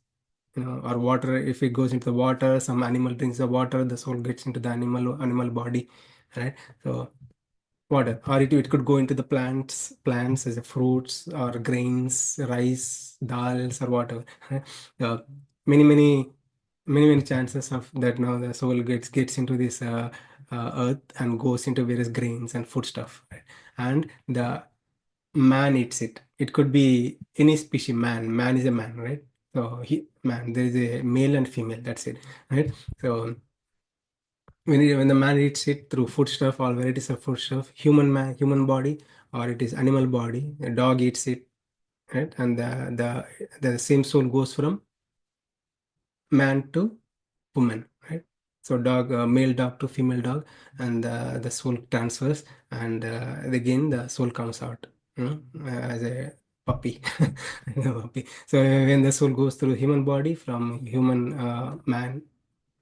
Speaker 1: or water. If it goes into the water, some animal drinks the water, the soul gets into the animal body, right? So water, or it could go into the plants as a fruits or grains, rice, dals, or whatever. uh, many many many chances of that. Now the soul gets into this earth and goes into various grains and food stuff, right? And the man eats it. It could be any species. Man is a man, right? So there is a male and female, that's it, right? So when the man eats it through foodstuff, all varieties of foodstuff, human body, or it is animal body, a dog eats it, right? And the same soul goes from man to woman, right? So male dog to female dog, and the soul transfers, and again the soul comes out, as a puppy. A puppy. So when the soul goes through human body, from human man,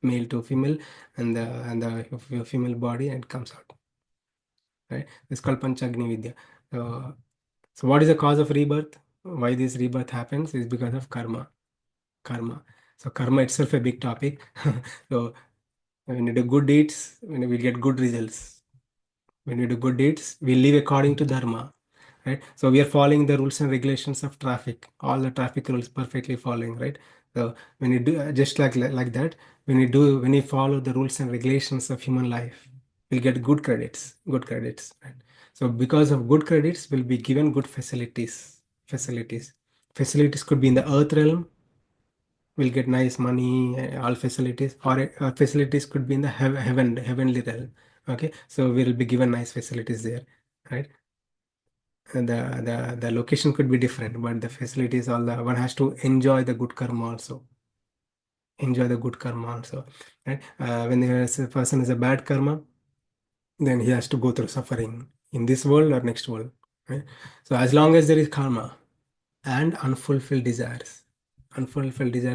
Speaker 1: male to female, and the female body, and it comes out, right? It's called Panchagni Vidya. So what is the cause of rebirth? Why this rebirth happens is because of karma. So karma itself a big topic. So when we do good deeds, we get good results. When we do good deeds, we live according to dharma, right? So we are following the rules and regulations of traffic, all the traffic rules perfectly following, right? So when you do just like that, when you follow the rules and regulations of human life, we'll get good credits, right? So because of good credits, we'll be given good facilities could be in the earth realm. We'll get nice money, all facilities, or facilities could be in the heavenly realm. Okay, so we'll be given nice facilities there, right? And the location could be different, but the facilities, all the one has to enjoy the good karma also. Right? When a person is a bad karma, then he has to go through suffering in this world or next world, right? So as long as there is karma and unfulfilled desires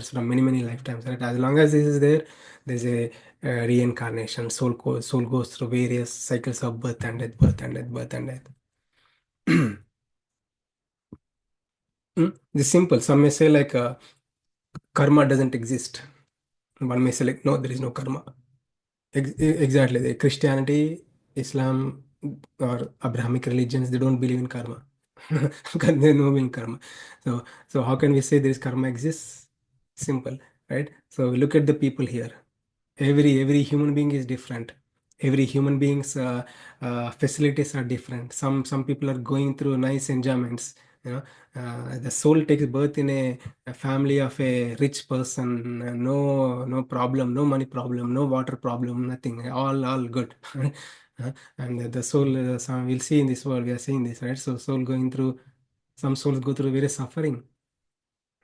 Speaker 1: from many lifetimes, right? As long as this is there, there's a reincarnation. Soul goes through various cycles of birth and death, birth and death. This simple. Some may say like, karma doesn't exist. One may say like, no, there is no karma. Exactly. The Christianity, Islam, or Abrahamic religions, they don't believe in karma. Because they know in karma. So how can we say there is karma exists? Simple, right? So look at the people here. Every human being is different. Every human being's facilities are different. Some people are going through nice enjoyments. The soul takes birth in a family of a rich person. No problem, no money problem, no water problem, nothing. All good. And the soul, we'll see in this world, we are seeing this, right? So soul going through, some souls go through various suffering.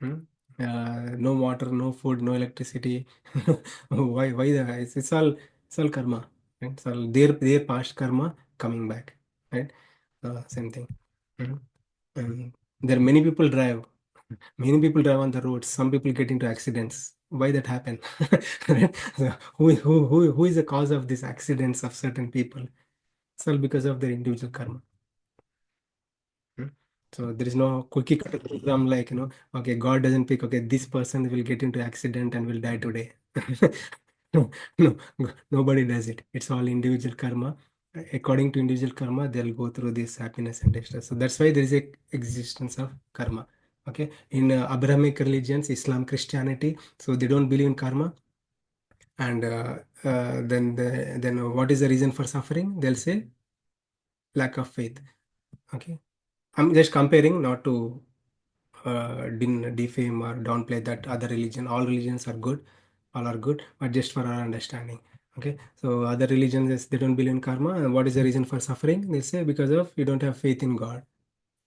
Speaker 1: No water, no food, no electricity. Why it's all karma, right? It's all their past karma coming back, right? Same thing. Mhm. And there are many people drive. Many people drive on the roads. Some people get into accidents. Why that happen? Right? So who is the cause of these accidents of certain people? It's all because of their individual karma. So there is no cookie cutter program like, okay, God doesn't pick, okay, this person will get into accident and will die today. No, no, nobody does it. It's all individual karma. According to individual karma, they'll go through this happiness and distress. So that's why there is a existence of karma. Okay, in Abrahamic religions, Islam, Christianity, so they don't believe in karma. And then what is the reason for suffering? They'll say lack of faith. Okay, I'm just comparing, not to defame or downplay that other religion. All religions are good, all are good, but just for our understanding. Okay, so other religions, they don't believe in karma. And what is the reason for suffering? They say because of you don't have faith in God.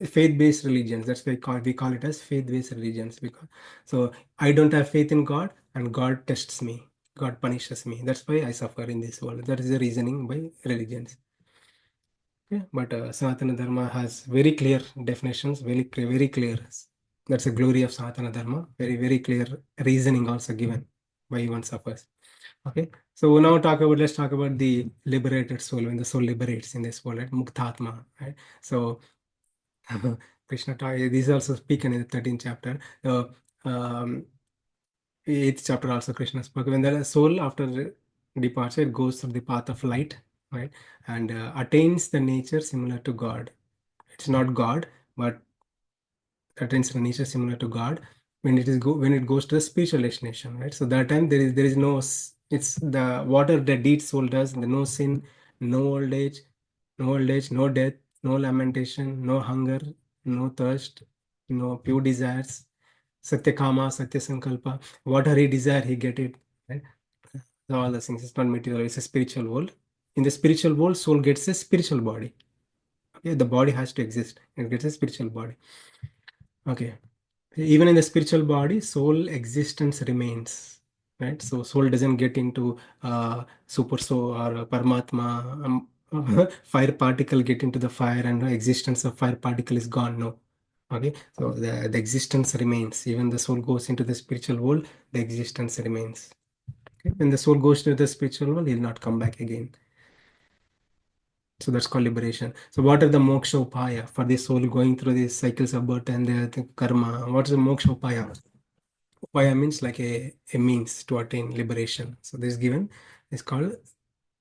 Speaker 1: Faith-based religions. That's why we call it as faith-based religions. Because so I don't have faith in God, and God tests me. God punishes me. That's why I suffer in this world. That is the reasoning by religions. Yeah, but Sanatana Dharma has very clear definitions, very clear. That's the glory of Sanatana Dharma. Very clear reasoning also given why one suffers. Okay, so now let's talk about the liberated soul, when the soul liberates in this world, right? Muktatma, right? So Krishna these also speak in the 13th chapter. Um, 8th chapter also Krishna spoke. When the soul after departure, it goes through the path of light, right? And attains the nature similar to God. It's not God, but attains the nature similar to God when it goes to the spiritual destination, right? So that time there is no it's the water the deed soul does, no sin, no old age, no death, no lamentation, no hunger, no thirst, no pure desires, Satya Kama, Satya Sankalpa. Whatever he desire, he get it, right? So all the things, it's not material, it's a spiritual world. In the spiritual world, soul gets a spiritual body. Okay, the body has to exist. It gets a spiritual body. Okay. Even in the spiritual body, soul existence remains, right? So soul doesn't get into super soul or Paramatma, fire particle get into the fire, and the existence of fire particle is gone. No. Okay. So the existence remains. Even the soul goes into the spiritual world, the existence remains. Okay. When the soul goes to the spiritual world, he'll not come back again. So that's called liberation. So what are the moksha upaya for the soul going through these cycles of birth and the karma? What is the moksha upaya? Upaya means like a means to attain liberation. So this given is called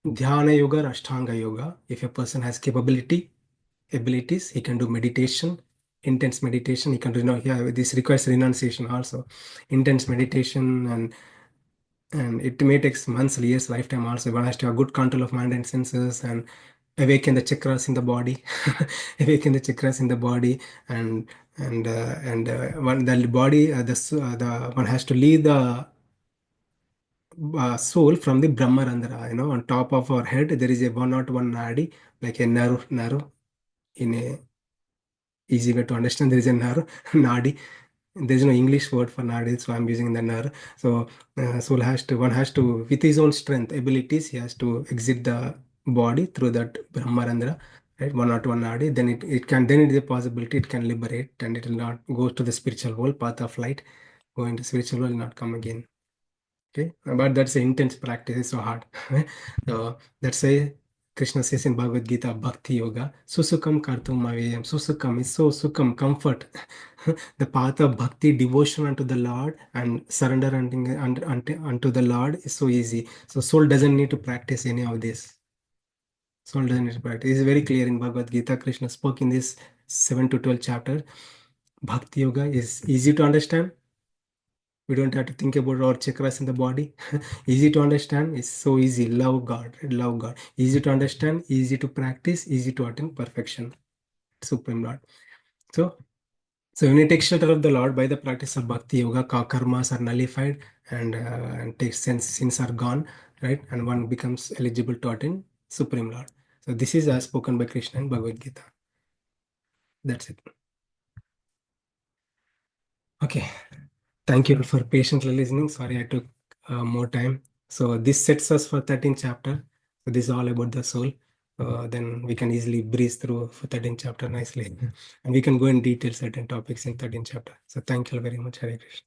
Speaker 1: Dhyana Yoga or Ashtanga Yoga. If a person has abilities, he can do meditation, intense meditation. He can this requires renunciation also. Intense meditation, and it may take months, years, lifetime also. One has to have good control of mind and senses and awaken the chakras in the body, awaken the chakras in the body, and one the body, the one has to leave the soul from the Brahmarandra. On top of our head there is a 101 nadi, like a narrow. In a easy way to understand, there is a narrow nadi. There's no English word for nadi, so I'm using the nar. So soul one has to, with his own strength, abilities, he has to exit the body through that Brahmarandra, right? 101 nadi. Then it is a possibility it can liberate, and it will not go to the spiritual world, path of light, go into spiritual world, not come again. Okay, but that's an intense practice. It's so hard. So that's why Krishna says in Bhagavad Gita, Bhakti Yoga, Susukam Kartum Aveyam. Susukam is so sukam, comfort. The path of bhakti, devotion unto the Lord and surrender unto the Lord is so easy. So soul doesn't need to practice any of this. Soul doesn't need to practice. It is very clear in Bhagavad Gita. Krishna spoke in this 7 to 12 chapter. Bhakti Yoga is easy to understand. We don't have to think about our chakras in the body. Easy to understand. It's so easy. Love God. Love God. Easy to understand. Easy to practice. Easy to attain perfection. Supreme Lord. So when you take shelter of the Lord by the practice of Bhakti Yoga, karmas are nullified and sins are gone, right? And one becomes eligible to attain Supreme Lord. So this is as spoken by Krishna in Bhagavad Gita. That's it. Okay. Thank you for patiently listening. Sorry I took more time. So this sets us for 13th chapter. So this is all about the soul. Then we can easily breeze through for 13th chapter nicely. And we can go in detail certain topics in 13th chapter. So thank you very much, Hare Krishna.